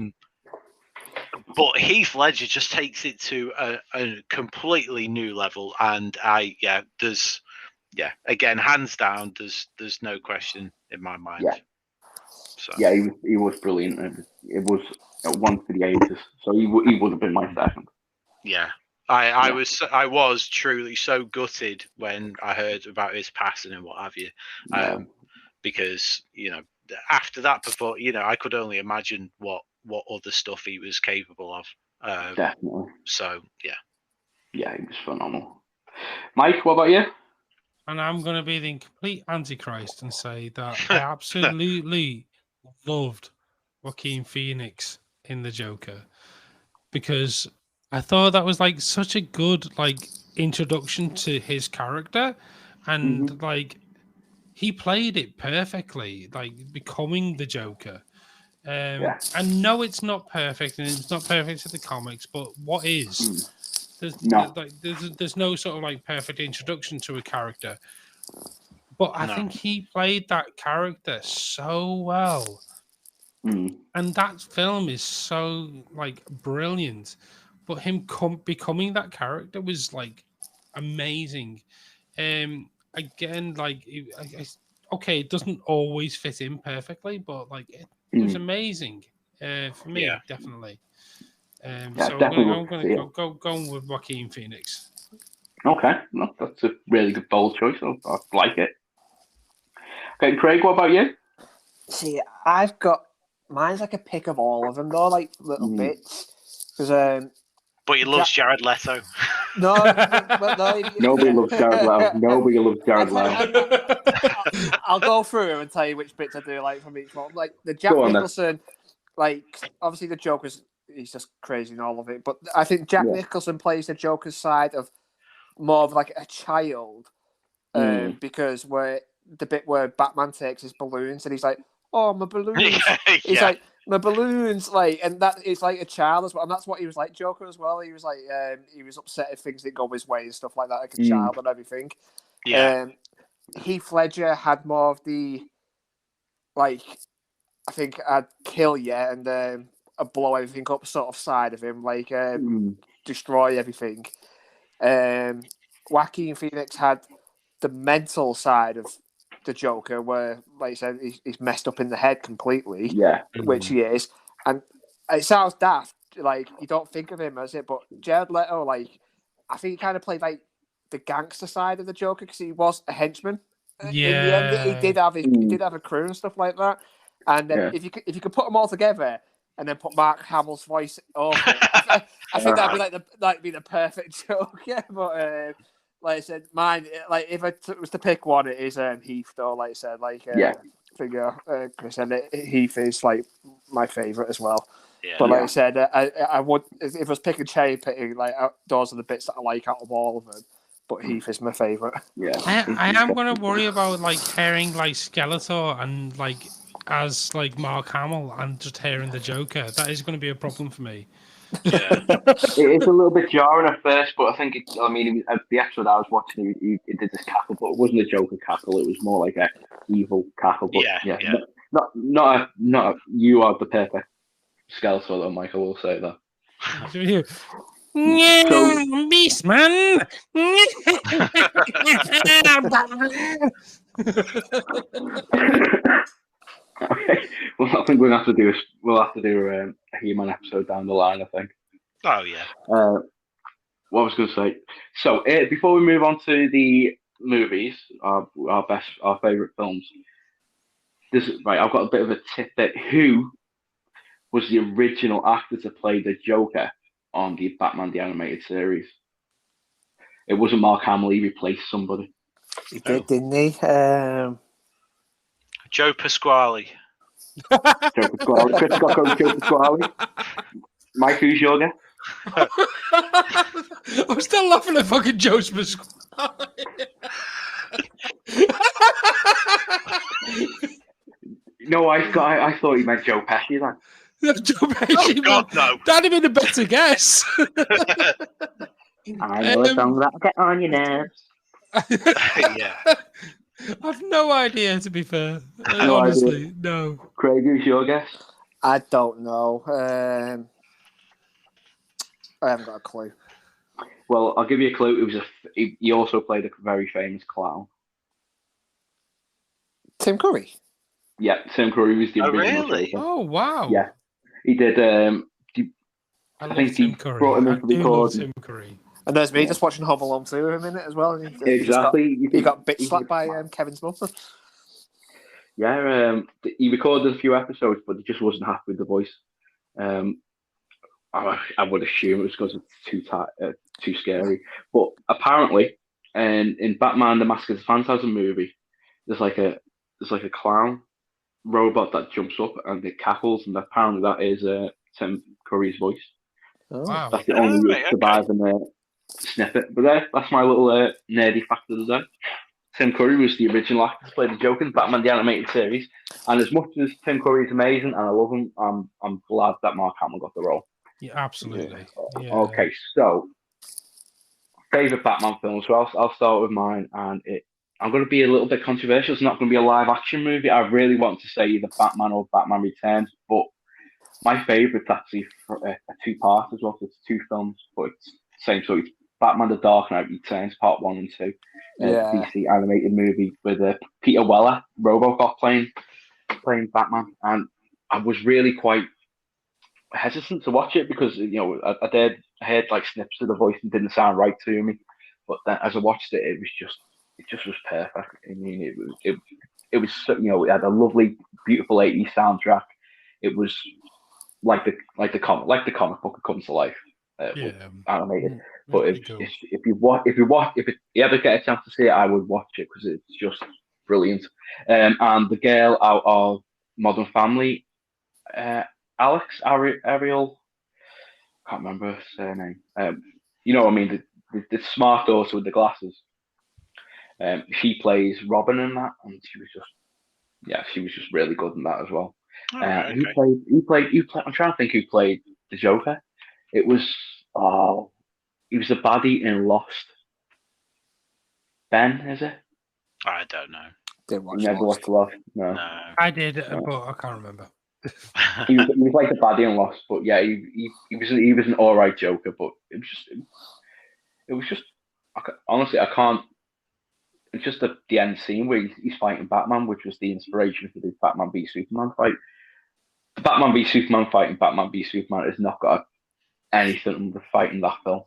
But Heath Ledger just takes it to a completely new level, and again, hands down, there's no question in my mind. Yeah. So. Yeah, he was brilliant. It was one for the ages, so he would have been my second. Yeah. I was truly so gutted when I heard about his passing and what have you, because after that before I could only imagine what other stuff he was capable of. Definitely. So yeah, he was phenomenal. Mike, what about you? And I'm going to be the complete antichrist and say that I absolutely loved Joaquin Phoenix in the Joker, because I thought that was like such a good introduction to his character, and he played it perfectly, becoming the Joker. And no, it's not perfect, and it's not perfect to the comics, but what is? There's no sort of perfect introduction to a character. But I think he played that character so well. And that film is so brilliant. But him becoming that character was amazing. Again, okay, it doesn't always fit in perfectly, but it was amazing for me, definitely. So I'm going to go with Joaquin Phoenix. Okay, no, that's a really good bold choice. I like it. Okay, Craig, what about you? See, mine's a pick of all of them though, little bits. Because but he loves Jared Leto. No. Nobody loves Jared Leto. Nobody loves Jared Leto. I'll go through them and tell you which bits I do like from each one. The Jack Nicholson, obviously the Joker's, he's just crazy in all of it. But I think Jack Nicholson plays the Joker's side of more of a child, because the bit where Batman takes his balloons and he's like, "Oh, my balloons!" He's like, "My balloons!" And that is like a child as well, and that's what he was like Joker as well. He was he was upset if things didn't go his way and stuff like that, like a child and everything. Yeah. Heath Ledger had more of the I think I'd kill you and I'd blow everything up sort of side of him, destroy everything. Joaquin Phoenix had the mental side of the Joker, where, like you said, he's messed up in the head completely. Yeah, which he is, and it sounds daft. You don't think of him as it, but Jared Leto, I think he kind of played the gangster side of the Joker, because he was a henchman. Yeah, in the end, he did have a crew and stuff like that. And if you could put them all together and then put Mark Hamill's voice over it, I think that'd be the perfect Joker. But like I said, mine, if I was to pick one, it is Heath, though. Like I said, figure, Chris, and Heath is like my favourite as well. Yeah. But like I said, I would if I was picking cherry picking, like those are the bits that I like out of all of them. But Heath is my favourite. Yeah, I am gonna worry about like hearing like Skeletor and like as like Mark Hamill and just hearing the Joker. That is going to be a problem for me. Yeah. It's a little bit jarring at first, but I think the episode I was watching, he did this cackle, but it wasn't a Joker cackle. It was more like a evil cackle. But Yeah. not you are the perfect Skeletor, though, Mike. I will say that. Yeah, beast man. Okay. Well, I think we'll have to do a He-Man episode down the line. I think. Oh yeah. What I was going to say. So before we move on to the movies, our favourite films. I've got a bit of a tidbit. Who was the original actor to play the Joker on the Batman the Animated Series? It wasn't Mark Hamill. He replaced somebody. He did, didn't he? Joe Pasquale. Joe Pasquale. Chris got Joe Pasquale. Mike, who's your guess? I'm still laughing at fucking Joe's Pasquale. No, I thought he meant Joe Pesci then. Joe Pesci, God, no. That'd have been a better guess. I know a song that'll get on your nerves. Yeah. I've no idea, to be fair. No Honestly, idea. no. Craig, who's your guess? I don't know. I haven't got a clue. Well, I'll give you a clue. He also played a very famous clown. Tim Curry? Yeah, Tim Curry was the original. Really? Joker. Oh, wow. Yeah. He did. I think Tim he Curry. brought him in for the love recording. Tim Curry. And there's me just watching Home Alone 2 in a minute as well. And Exactly. He got bitch slapped by Kevin's mum. Yeah, he recorded a few episodes, but he just wasn't happy with the voice. I would assume it was because it's too scary. But apparently, in Batman: The Mask of the Phantasm movie, there's like a clown robot that jumps up and it cackles, and apparently that is Tim Curry's voice. Oh. Wow. That's the only surviving snippet. But that's my little nerdy fact of the day. Tim Curry was the original actor to play the Joker in Batman the Animated Series, and as much as Tim Curry is amazing and I love him, I'm glad that Mark Hamill got the role. Yeah, absolutely. Yeah. Okay, so favorite Batman film. So I'll start with mine, and I'm going to be a little bit controversial. It's not going to be a live action movie. I really want to say either Batman or Batman Returns, but my favorite's actually a two-part as well. So it's two films, but it's the same. So it's Batman: The Dark Knight Returns, Part 1 and 2. DC animated movie with Peter Weller, RoboCop playing Batman, and I was really quite hesitant to watch it because I heard like snips of the voice and didn't sound right to me, but then as I watched it, it just was perfect. I mean, it was it had a lovely, beautiful 80s soundtrack. It was like the comic book comes to life, animated. But if you ever get a chance to see it, I would watch it because it's just brilliant. And the girl out of Modern Family, Ariel, can't remember her surname. What I mean, the smart daughter with the glasses. She plays Robin in that, and she was just really good in that as well. Okay. Who played? I'm trying to think who played the Joker. It was he was a baddie in Lost. Ben, is it? I don't know. Didn't watch You never watched Lost? No. I did, but I can't remember. He was like the baddie in Lost, but yeah, he was an alright Joker, but it was just honestly I can't. It's just the end scene where he's fighting Batman, which was the inspiration for the Batman v Superman fight. The Batman v Superman fight and Batman v Superman has not got anything with fighting that film.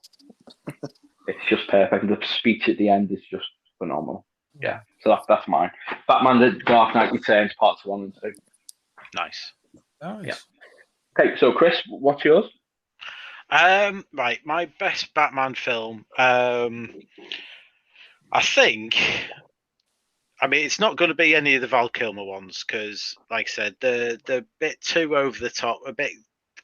It's just perfect. And the speech at the end is just phenomenal. Yeah, so that's mine. Batman: The Dark Knight Returns, parts 1 and 2. Nice. Yeah. Okay, so Chris, what's yours? Right, my best Batman film. I think I mean, it's not going to be any of the Val Kilmer ones because, like I said, they're a bit too over the top, a bit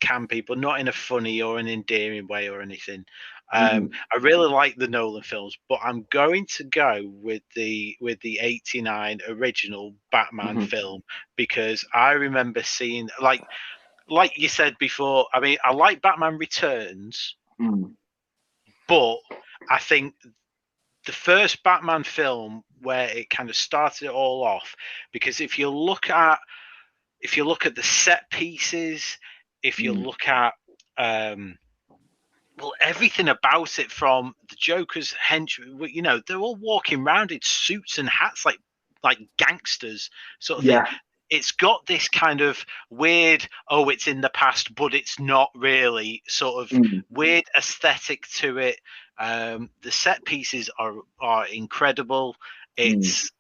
campy, but not in a funny or an endearing way or anything. I really like the Nolan films, but I'm going to go with the '89 original Batman film because I remember seeing like you said before. I mean, I like Batman Returns, but I think the first Batman film where it kind of started it all off, because if you look at the set pieces, if you look at everything about it, from the Joker's henchmen, they're all walking around in suits and hats like gangsters sort of thing. It's got this kind of weird, it's in the past, but it's not really, sort of weird aesthetic to it. The set pieces are incredible. It's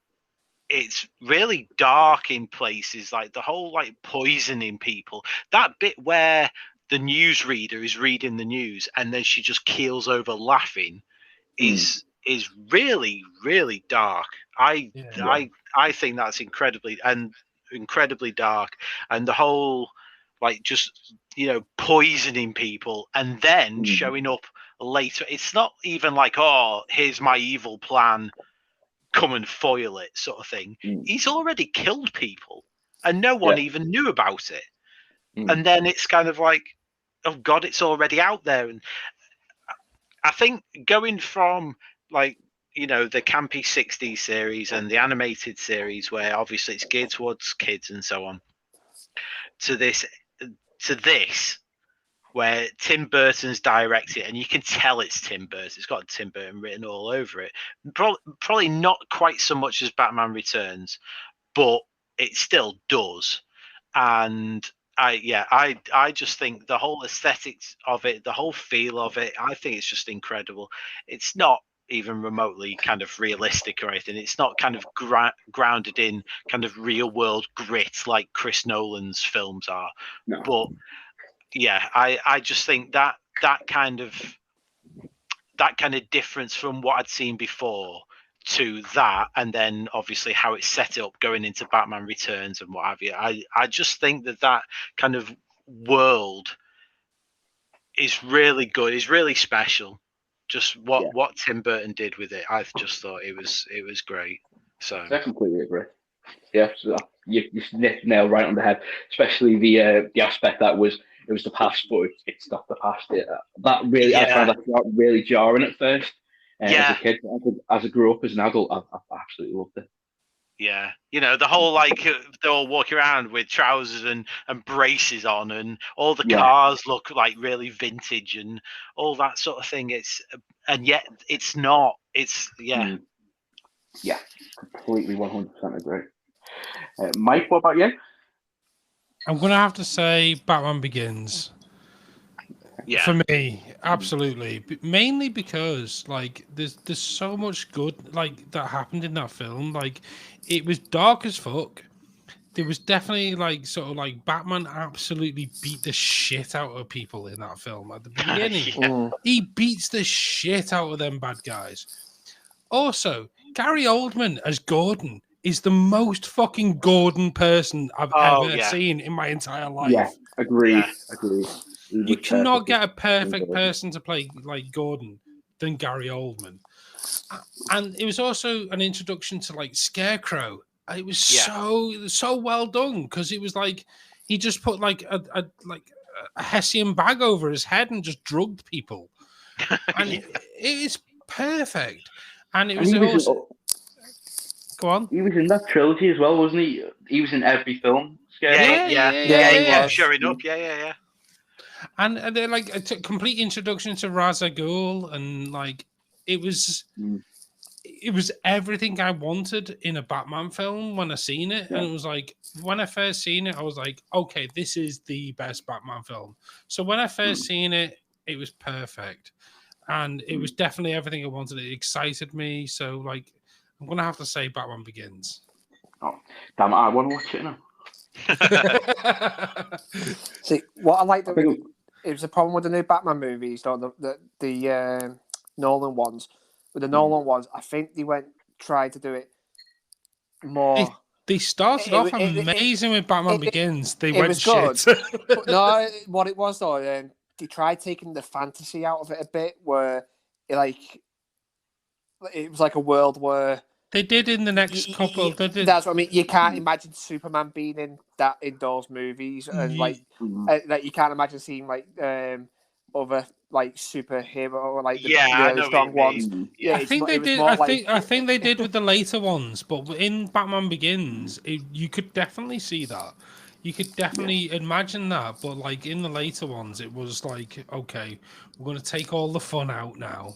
really dark in places, like the whole poisoning people. That bit where the newsreader is reading the news and then she just keels over laughing is really, really dark. I think that's incredibly dark, and the whole just poisoning people and then showing up later. It's not even like, here's my evil plan, come and foil it, sort of thing. He's already killed people and no one even knew about it. And then it's kind of like, oh God, it's already out there. And I think going from the campy '60s series and the animated series, where obviously it's geared towards kids and so on, to this, where Tim Burton's directed, and you can tell it's Tim Burton. It's got Tim Burton written all over it. Probably not quite so much as Batman Returns, but it still does. And I just think the whole aesthetics of it, the whole feel of it, I think it's just incredible. It's not even remotely kind of realistic or anything. It's not kind of grounded in kind of real world grit like Chris Nolan's films are. No. But yeah, I just think that kind of difference from what I'd seen before to that, and then obviously how it's set up going into Batman Returns and what have you. I just think that kind of world is really good. It's really special. Just what Tim Burton did with it, I just thought it was great. So I completely agree. Yeah, so you nailed right on the head. Especially the aspect that it was the past, but it's not the past. That really, I found that really jarring at first. As a kid, as I grew up as an adult, I absolutely loved it. Yeah, the whole they're all walking around with trousers and braces on, and all the cars look like really vintage and all that sort of thing. And yet it's not. It's yeah, completely 100% agree. Mike, what about you? I'm gonna have to say Batman Begins. Yeah. For me, absolutely. Mainly because there's so much good that happened in that film. It was dark as fuck. There was definitely Batman absolutely beat the shit out of people in that film at the beginning. He beats the shit out of them bad guys. Also, Gary Oldman as Gordon is the most fucking Gordon person I've ever seen in my entire life. Yeah, agreed. You cannot get a perfect person to play like Gordon than Gary Oldman. And it was also an introduction to Scarecrow. It was so well done, because it was he just put a Hessian bag over his head and just drugged people. And it is perfect. And it was also... Go on. He was in that trilogy as well, wasn't he? He was in every film. Yeah. Showing up. Yeah. And they're a complete introduction to Ra's al Ghul, and it was everything I wanted in a Batman film when I seen it. And it was when I first seen it, I was like, okay, this is the best Batman film. So when I first seen it, it was perfect, and it was definitely everything I wanted. It excited me. So I'm gonna have to say Batman Begins. Oh, damn it! I want to watch it now. See, what I like it was a problem with the new Batman movies, the Nolan ones. With the Nolan ones, I think they tried to do it more. They started off amazing with Batman Begins. They went shit. No, what it was though, they tried taking the fantasy out of it a bit, where it was like a world where they did in the next couple. That's what I mean. You can't imagine Superman being in those movies, and that you can't imagine seeing like other like superhero or like the really strong ones. Yeah, I think they did. I think they did with the later ones, but in Batman Begins, you could definitely see that. You could definitely imagine that, but like in the later ones, it was like, okay, we're going to take all the fun out now.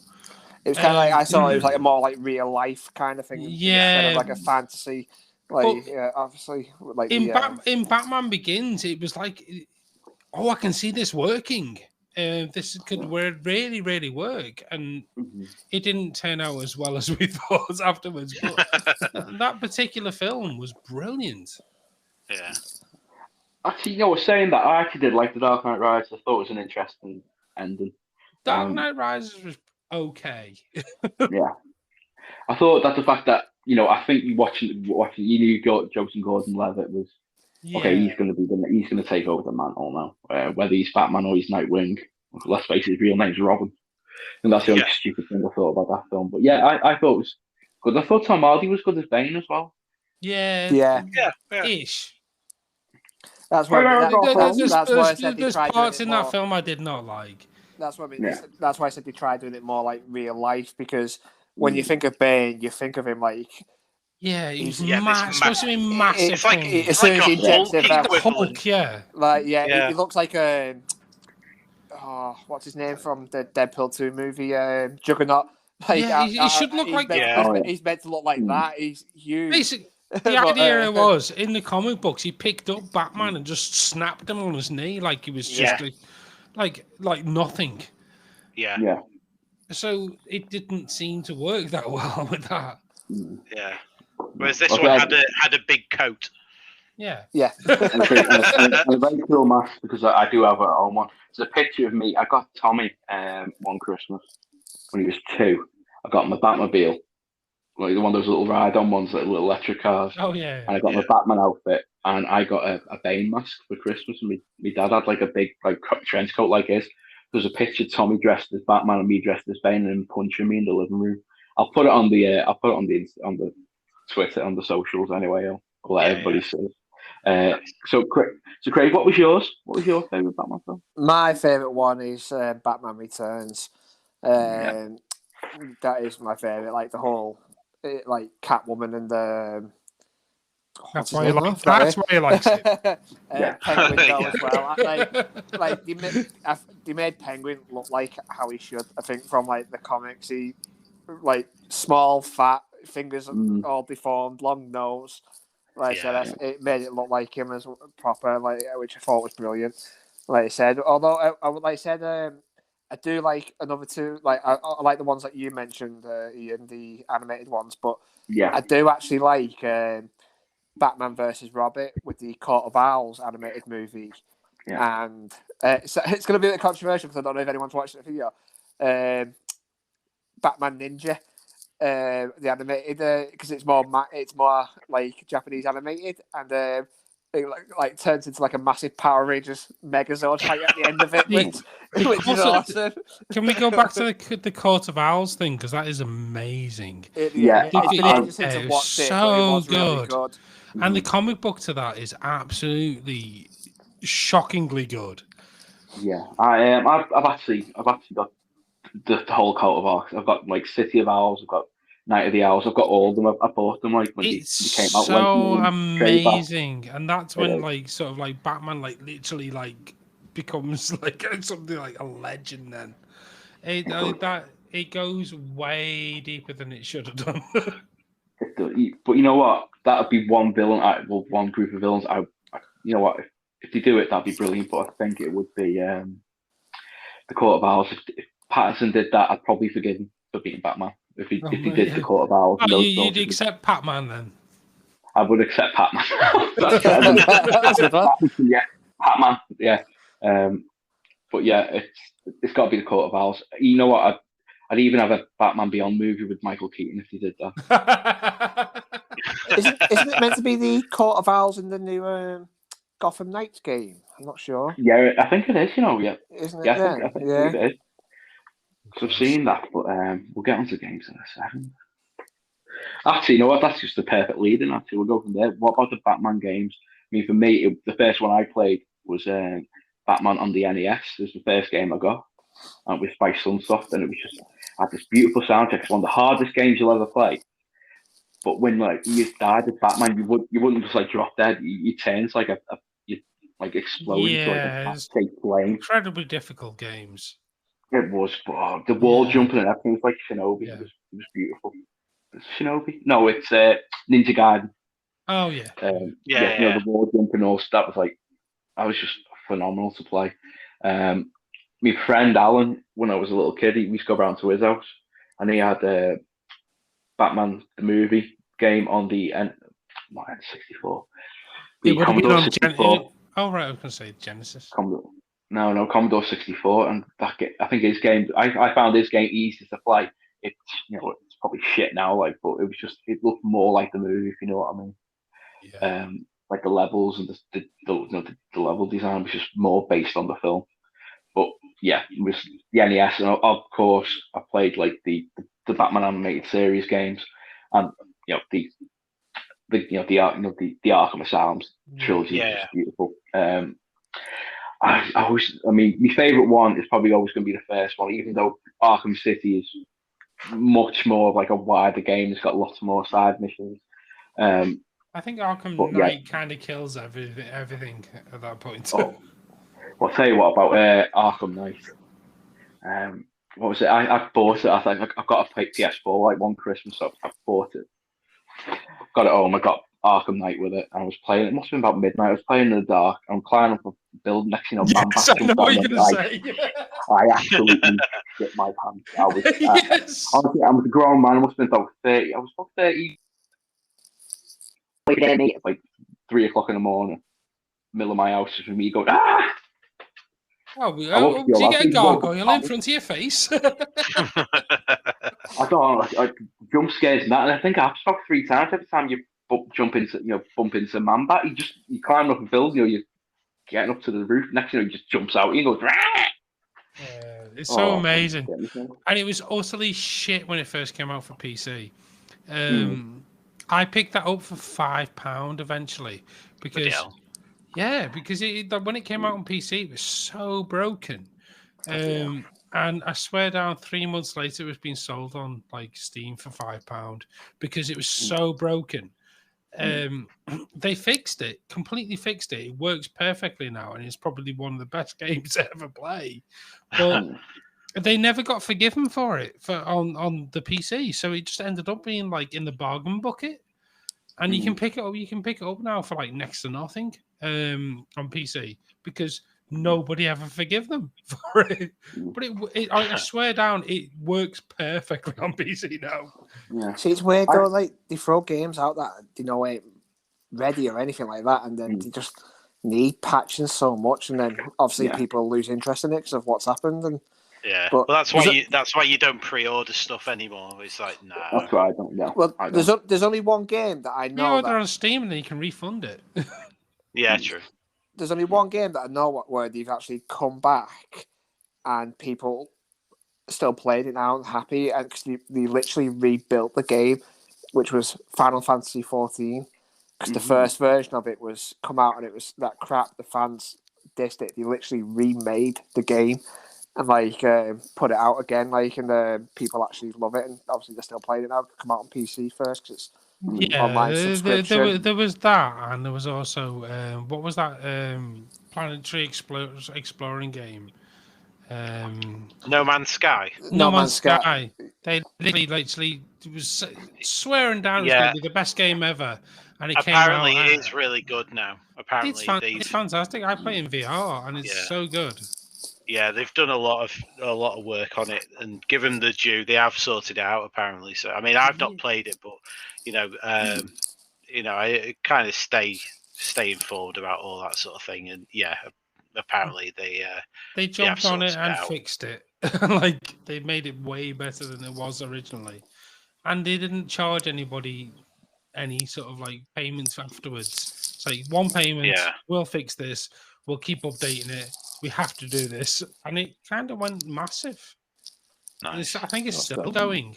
It was kind of like I saw it was like a more like real life kind of thing, instead of like a fantasy. Like obviously, like in Batman Begins, it was like, oh, I can see this working. This could really, really work, and it didn't turn out as well as we thought afterwards. But that particular film was brilliant. Yeah. Actually, I was saying that I actually did like The Dark Knight Rises. I thought it was an interesting ending. Dark Knight Rises was okay. Yeah, I thought that the fact that I think watching you knew Joseph Gordon-Levitt was okay. He's going to take over the mantle now. Whether he's Batman or he's Nightwing. Let's face it, his real name's Robin. And that's the only stupid thing I thought about that film. But yeah, I thought it was good. I thought Tom Hardy was good as Bane as well. Yeah. Ish. That's why. There's parts in that film I did not like. That's what I mean. Yeah. That's why I said they tried doing it more like real life, because when you think of Bane, you think of him like. Yeah, he's supposed to be massive. It's like as soon as he injects it, Hulk, he looks like what's his name from the Deadpool 2 movie, Juggernaut. Like, he should look like he's meant to look like that. He's huge. Basically, the idea was in the comic books, he picked up Batman and just snapped him on his knee like he was just like nothing. Yeah. So it didn't seem to work that well with that. Yeah. Whereas this one had a big coat. Yeah. and a very cool mask, because I do have a one. It's a picture of me. I got Tommy one Christmas when he was 2. I got him a Batmobile, like one of those little ride-on ones, like little electric cars. Oh yeah. And I got my Batman outfit, and I got a Bane mask for Christmas. And my dad had like a big trench coat like his. There's a picture of Tommy dressed as Batman and me dressed as Bane, and him punching me in the living room. I'll put it on the Twitter, on the socials anyway. I'll let everybody see it. So Craig, what was yours? What was your favourite Batman film? My favourite one is Batman Returns. That is my favourite. Like the whole, like Catwoman and the. That's why you like. That's why you like it. Penguin as well. They made Penguin look like how he should. I think from like the comics, he like small, fat, fingers all deformed, long nose. Like I said, it made it look like him as proper, which I thought was brilliant. Like I said, although I do like another two. Like I like the ones that you mentioned, Ian, the animated ones. But I do actually like Batman versus Robin with the Court of Owls animated movie. Yeah. And so it's going to be a bit controversial because I don't know if anyone's watched the video. Batman Ninja. The animated, because it's more like Japanese animated, and it like turns into like a massive Power Rangers Megazord fight at the end of it, which is awesome. Can we go back to the Court of Owls thing, because that is amazing? It's been ages since I've watched it, so but it was really good. And the comic book to that is absolutely shockingly good. Yeah, I've actually got the whole Court of Owls. I've got like City of Owls. I've got Night of the Owls. I've got all of them. I bought them like when they came out. So amazing, and that's when like sort of like Batman like literally like becomes like something like a legend. Then it goes way deeper than it should have done. But you know what? That'd be one villain. One group of villains. You know what? If they do it, that'd be brilliant. But I think it would be the Court of Owls. If Patterson did that, I'd probably forgive him for being Batman. If he did the Court of Owls. You'd accept Batman then? I would accept Batman. Yeah, Batman. Yeah. But yeah, it's got to be the Court of Owls. You know what? I'd even have a Batman Beyond movie with Michael Keaton if he did that. Isn't it meant to be the Court of Owls in the new Gotham Knights game? I'm not sure. Yeah, I think it is. Yeah. Isn't it? Yeah, Yeah, I think it is. So I've Close. seen that, but we'll get onto games in a second. Actually, you know what? That's just the perfect lead in. Actually, we'll go from there. What about the Batman games? I mean, for me, the first one I played was Batman on the NES. It was the first game I got. And it was by Sunsoft, and it was just had this beautiful soundtrack. It's one of the hardest games you'll ever play. But when like you died as Batman, you wouldn't just like drop dead. You turn to like you like explode into like a fake flame. Incredibly difficult games. It was, but the wall jumping and everything was like Shinobi. Yeah. It was beautiful. It's Shinobi? No, it's Ninja Gaiden. Oh yeah. You know, the wall jumping all that was just phenomenal to play. My friend Alan, when I was a little kid, we used to go around to his house, and he had Batman the movie game on the N64. It would have been Commodore on 64. Oh right, I was going to say Genesis. No, Commodore 64, and I think his game. I found his game easy to play. It's it's probably shit now, but it looked more like the movie, if you know what I mean. Yeah. Like the levels and the level design was just more based on the film. But yeah, it was the NES, and of course I played like the Batman animated series games, and the Arkham Asylum trilogy is just beautiful. I mean, my favourite one is probably always going to be the first one, even though Arkham City is much more of like a wider game. It's got lots more side missions. I think Arkham Knight kind of kills everything at that point. Well, I'll tell you what about Arkham Knight. What was it? I bought it. I think I've got a PS4 like one Christmas, so I bought it. Got it home. I got Arkham Knight with it, and I was playing. It must have been about midnight. I was playing in the dark. I'm climbing up a building next, man. Yes, I know what you're going to say. I absolutely shit my pants. I was yes. honestly, I was a grown man. I must have been about 30. I was about 30. It's like 3 o'clock in the morning, middle of my house, with me going ah. Oh, did you get a gargoyle in front of your face? I don't know, jump scares and that, and I think I've struck 3 times every time you bump into Man-Bat. You climb up a building, you're getting up to the roof. Next thing he just jumps out, he goes. It's so amazing, and it was utterly shit when it first came out for PC. I picked that up for £5 eventually because when it came out on PC, it was so broken. And I swear down 3 months later, it was being sold on like Steam for £5 because it was so broken. They fixed it, completely fixed it. It works perfectly now, and it's probably one of the best games to ever play. But they never got forgiven for it on the PC, so it just ended up being like in the bargain bucket. And you can pick it up. You can pick it up now for like next to nothing on PC because nobody ever forgive them for it. But I swear down, it works perfectly on PC now. Yeah. See, it's weird though. Like they throw games out that ain't ready or anything like that, and then they just need patching so much, and then obviously people lose interest in it because of what's happened. And but that's why you don't pre-order stuff anymore. It's like that's why I don't know. Well, there's only one game that I know. Pre-order on Steam and then you can refund it. Yeah, true. There's only one game that I know where they've actually come back and people still played it now and happy, and because they literally rebuilt the game, which was Final Fantasy 14. Because the first version of it was come out and it was that crap. The fans dissed it. They literally remade the game and put it out again. And people actually love it, and obviously they're still playing it now. Come out on PC first because it's online subscription. There was that, and there was also what was that planetary exploring game? No Man's Sky. No Man's Sky. They literally was swearing down it was going to be the best game ever, and it came out. Apparently, it is really good now. Apparently, it's fantastic. I play in VR, and it's so good. Yeah, they've done a lot of work on it, and given the due, they have sorted it out apparently. So, I mean, I've not played it, but I kind of stay informed about all that sort of thing, and apparently they jumped on it and fixed it. They made it way better than it was originally, and they didn't charge anybody any sort of like payments afterwards. It's like one payment, we'll fix this, we'll keep updating it. We have to do this, and it kind of went massive. Nice. I think it's still going.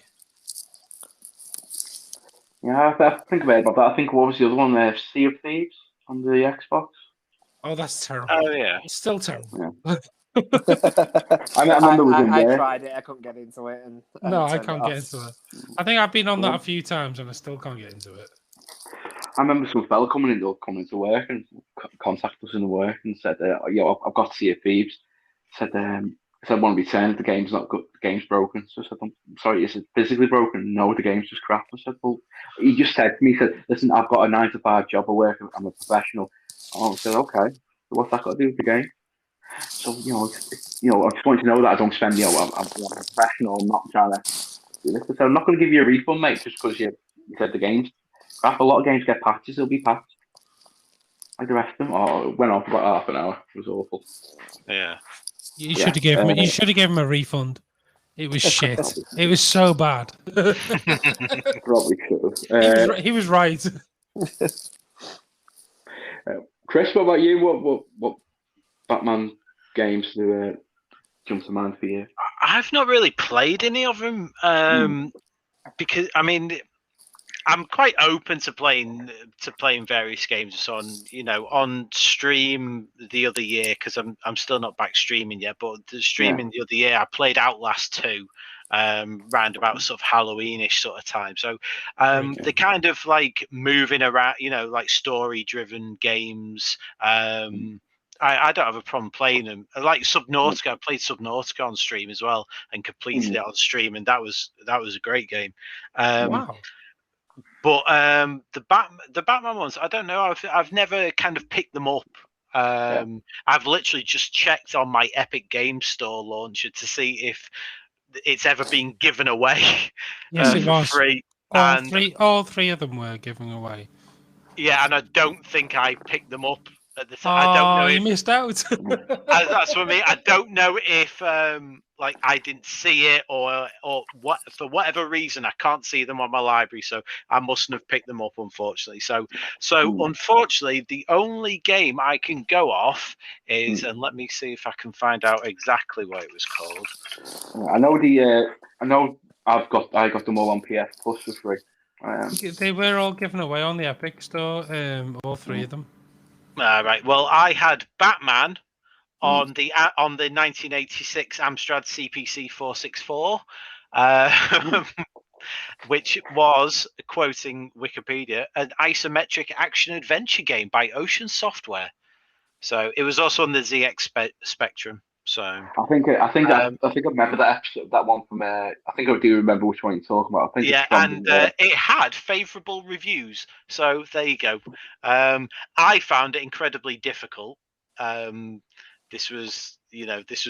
Yeah, I think about that. I think what was the other one there? Sea of Thieves on the Xbox. Oh, that's terrible. Oh yeah, it's still terrible. Yeah. I remember I tried it. I couldn't get into it, and no, I can't get into it. I think I've been on that a few times, and I still can't get into it. I remember some fella coming into work and contacted us in the work and said, I've got Sea of Thieves. Said want to return it. The game's not good. The game's broken. So I said, I'm sorry, is it physically broken? No, the game's just crap. I said, well, he just said to me, he said, listen, I've got a 9-to-5 job. I work. I'm a professional. I said, okay. So what's that got to do with the game? So I just want you to know that I don't spend. I'm a professional. I'm not trying to do this. So I'm not going to give you a refund, mate, just because you said the game's crap. A lot of games get patches. They'll be patched. Like the rest of them. It went on for about half an hour. It was awful. Yeah. You should have given him. You should have given him a refund. It was shit. It was so bad. Probably should have. He was right. Chris, what about you? What Batman games do jump to mind for you? I've not really played any of them because I'm quite open to playing various games on stream the other year, because I'm still not back streaming yet. But the streaming the other year, I played Outlast 2 round about sort of Halloweenish sort of time. So they're kind of like moving around, like story driven games. I don't have a problem playing them. I like Subnautica. I played Subnautica on stream as well and completed it on stream, and that was a great game. Wow. But the Batman ones, I don't know. I've never kind of picked them up. I've literally just checked on my Epic Games Store launcher to see if it's ever been given away. Yes, it for was free. All three of them were given away. Yeah, and I don't think I picked them up at the time. Oh, I don't know. You missed out. That's what I mean. I don't know if I didn't see it or what, for whatever reason I can't see them on my library, so I mustn't have picked them up, unfortunately. So unfortunately, the only game I can go off is, and let me see if I can find out exactly what it was called. I know I got them all on PS Plus for free. They were all given away on the Epic Store. All three of them. Right. Well, I had Batman on the 1986 Amstrad CPC 464, which was, quoting Wikipedia, an isometric action adventure game by Ocean Software. So it was also on the ZX Spectrum. So I think I remember that episode, that one from. I think I do remember which one you're talking about. I think it had favourable reviews. So there you go. I found it incredibly difficult. This was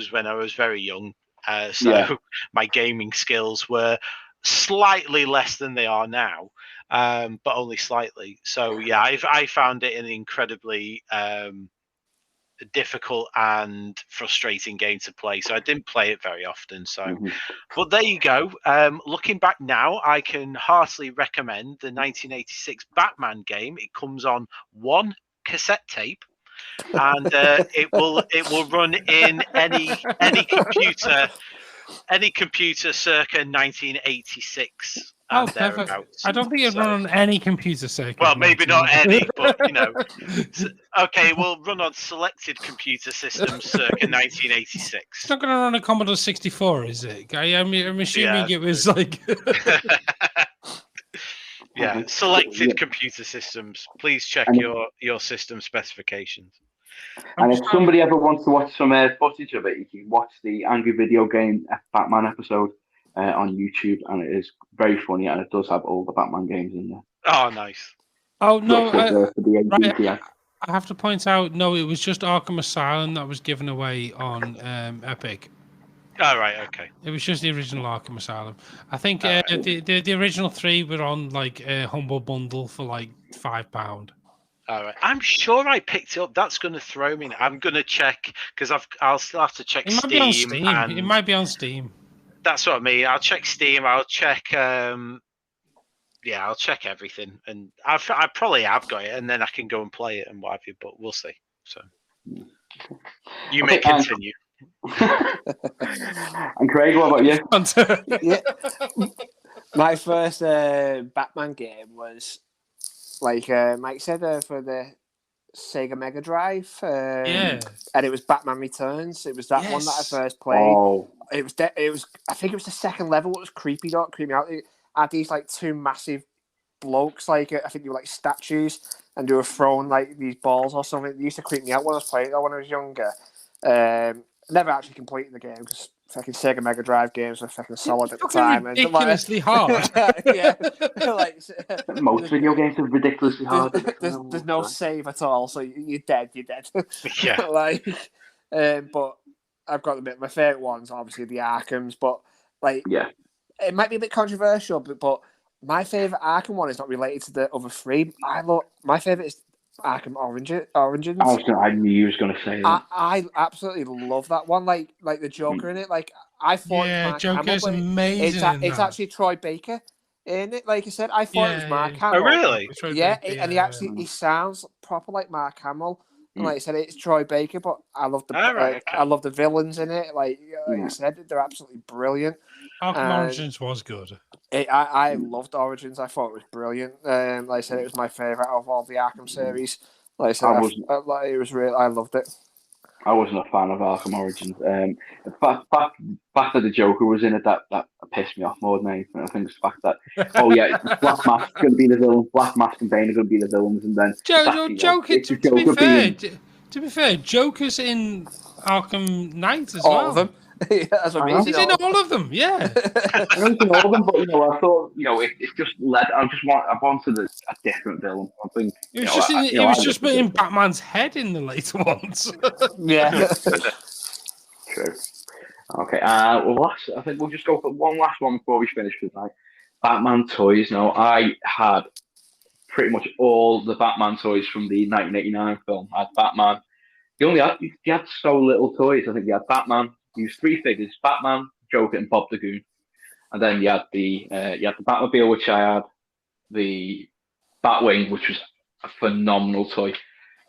when I was very young. My gaming skills were slightly less than they are now, but only slightly. So yeah, I found it an incredibly difficult and frustrating game to play, so I didn't play it very often. So but there you go. Looking back now, I can heartily recommend the 1986 Batman game. It comes on one cassette tape, and it will run in any computer circa 1986. Oh, perfect. I don't think it'd run on any computer circuit. Well, maybe not any, but okay, we'll run on selected computer systems circa 1986. It's not going to run a Commodore 64, is it? I'm assuming it was like. Yeah, selected computer systems. Please check your system specifications. And if somebody ever wants to watch some footage of it, you can watch the Angry Video Game Batman episode on YouTube, and it is very funny, and it does have all the Batman games in there. Oh, nice. Oh, no. I have to point out, no, it was just Arkham Asylum that was given away on Epic. Oh, right, okay. It was just the original Arkham Asylum. I think the original 3 were on like a humble bundle for like £5. All right. I'm sure I picked it up. That's going to throw me. I'm going to check, because I'll still have to check Steam. It might be on Steam. It might be on Steam. That's what I mean. I'll check Steam. I'll check yeah, I'll check everything, and I probably have got it, and then I can go and play it and what have you. But we'll see. So you may continue. And Craig, what about you? Yeah, my first Batman game was like Mike said for the Sega Mega Drive, and it was Batman Returns. It was that one that I first played. Oh. It was. I think it was the second level. It was creepy out. It had these like two massive blokes, like I think they were like statues, and they were throwing like these balls or something. It used to creep me out when I was playing it when I was younger. Never actually completed the game because fucking Sega Mega Drive games were fucking solid at the time. Ridiculously hard. Yeah, like most video games are ridiculously hard. There's no save at all, so you're dead. You're dead. Yeah. Like, but I've got to admit, my favorite ones obviously the Arkhams, but like, it might be a bit controversial, but my favorite Arkham one is not related to the other three. My favorite is Arkham Origins. I knew you was going to say that. I absolutely love that one. Like the Joker in it. Like I thought, Joker's amazing. It's actually Troy Baker in it. Like I said, I thought it was Mark Hamill. Oh really? Yeah, and he sounds proper like Mark Hamill. And like I said, it's Troy Baker, but I love I love the villains in it. Like I said, they're absolutely brilliant. Arkham Origins was good. I loved Origins. I thought it was brilliant. Like I said, it was my favorite of all the Arkham series. Like I said, it was real. I loved it. I wasn't a fan of Arkham Origins. The fact that the Joker was in it, that pissed me off more than anything. I think it's the fact that, Black Mask is going to be the villain, Black Mask and Bane are going to be the villains, and then Joker. To be fair, Joker's in Arkham Knight as well. All of them. That's amazing. He's in all of them. Yeah. I don't think all of them, but I thought it just led. I wanted a different villain. I think it was just in Batman's head in the later ones. Yeah. True. Okay. I think we'll just go for one last one before we finish for tonight. Batman toys. Now, I had pretty much all the Batman toys from the 1989 film. I had Batman. You had so little toys. I think you had Batman. You used 3 figures: Batman, Joker, and Bob the Goon. And then you had the Batmobile, which I had, the Batwing, which was a phenomenal toy,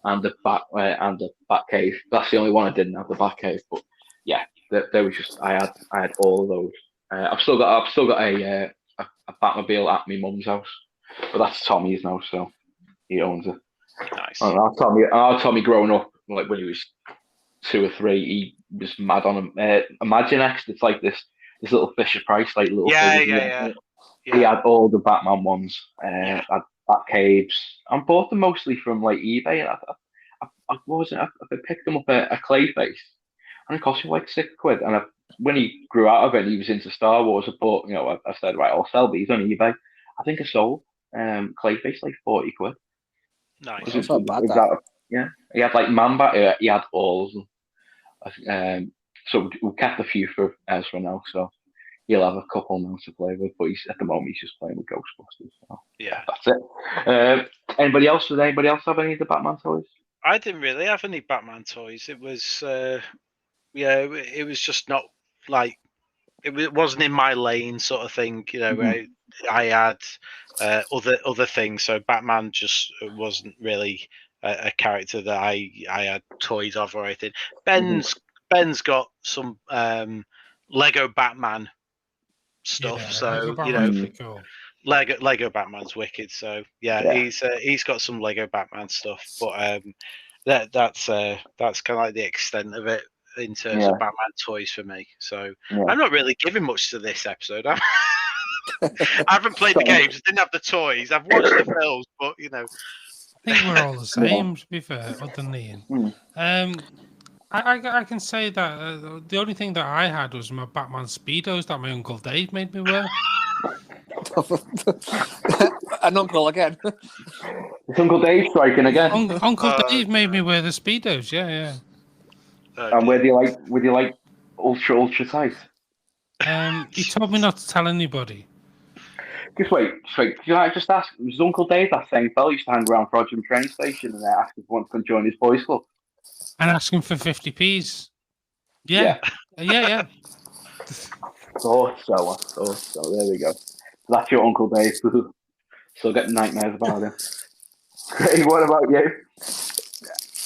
and the Batcave. That's the only one I didn't have, the Batcave. But yeah, there was just I had all of those. I've still got a Batmobile at my mum's house, but that's Tommy's now, so he owns it. Nice. Our Tommy growing up, like when he was 2 or 3, he was mad on Imagine X. It's like this little Fisher Price, like little. Yeah. He had all the Batman ones. Had Batcaves. I bought them mostly from like eBay. I picked them up a Clayface, and it cost me like £6. And when he grew out of it, he was into Star Wars. I bought, I said, right, I'll sell these on eBay. I think I sold Clayface like £40. Nice. That's not bad. Yeah, he had like Mamba. He had all of them. So we kept a few for Ezra now, so he'll have a couple now to play with. But at the moment he's just playing with Ghostbusters. So yeah, that's it. Anybody else? Did anybody else have any of the Batman toys? I didn't really have any Batman toys. It was it was just not like it wasn't in my lane sort of thing. I had other things, so Batman just wasn't really a character that I had toys of or anything. Ben's got some Lego Batman stuff, so Lego Batman's wicked. So he's got some Lego Batman stuff, but that's kind of like the extent of it in terms of Batman toys for me. So I'm not really giving much to this episode. I haven't played the games, didn't have the toys. I've watched the films, but I think we're all the same, to be fair, other than Ian. I can say that the only thing that I had was my Batman Speedos that my Uncle Dave made me wear. An uncle again. It's Uncle Dave striking again. Uncle Dave made me wear the Speedos, yeah. And where do you like ultra tight? He told me not to tell anybody. Just wait. Can I just ask? Was Uncle Dave that same fellow used to hang around Frodsham train station and ask if one could join his boys club? And ask him for 50p's. Yeah. Thought so. There we go. That's your Uncle Dave. Still get nightmares about him. Craig, what about you?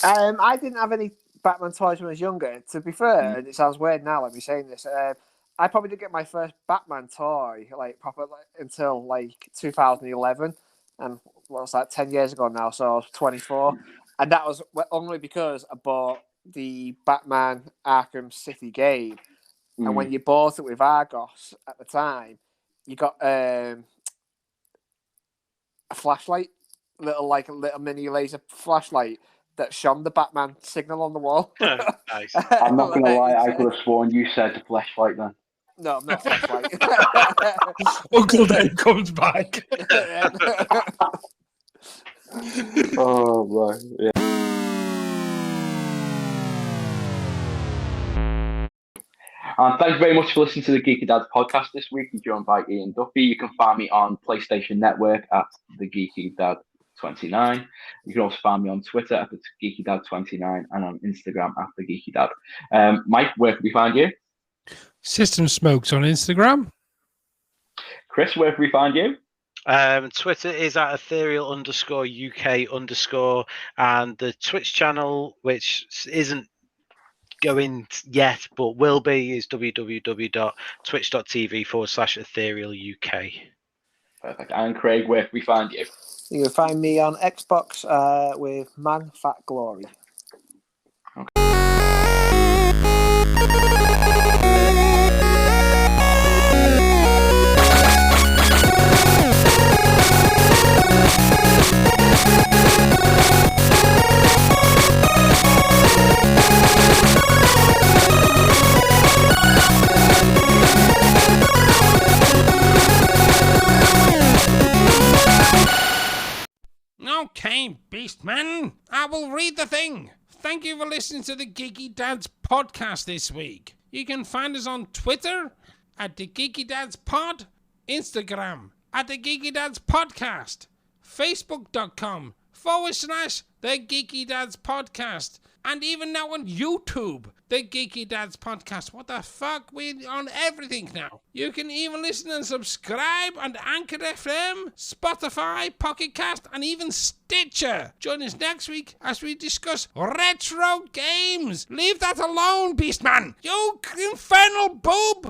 I didn't have any Batman toys when I was younger. To be fair, and it sounds weird now, let me saying this. I probably didn't get my first Batman toy proper until 2011, and what's that? 10 years ago now. So I was 24, and that was only because I bought the Batman Arkham City game, and when you bought it with Argos at the time, you got a flashlight, a little mini laser flashlight that shone the Batman signal on the wall. Nice. I'm not gonna lie, I could have sworn you said the flashlight then. No, not flashlight. Uncle Dave comes back. Oh boy, yeah. And thank you very much for listening to the Geeky Dads podcast this week. You're joined by Ian Duffy. You can find me on PlayStation Network at the Geeky Dad 29. You can also find me on Twitter at the Geeky Dad 29 and on Instagram at the Geeky Dad. Mike, where can we find you? System Smokes on Instagram. Chris, where can we find you? Twitter is at ethereal_UK_, and the Twitch channel, which isn't going yet but will be, is www.twitch.tv/etherealuk. Perfect. And Craig, where can we find you? You can find me on Xbox with Man Fat Glory. Okay, Beastman, I will read the thing. Thank you for listening to the Geeky Dads podcast this week. You can find us on Twitter at the Geeky Dads Pod, Instagram at the Geeky Dads Podcast, Facebook.com/the Geeky Dads Podcast, and even now on YouTube, the Geeky Dads Podcast. What the fuck? We're on everything now. You can even listen and subscribe on Anchor FM, Spotify, Pocket Cast, and even Stitcher. Join us next week as we discuss retro games. Leave that alone, Beastman. You infernal boob.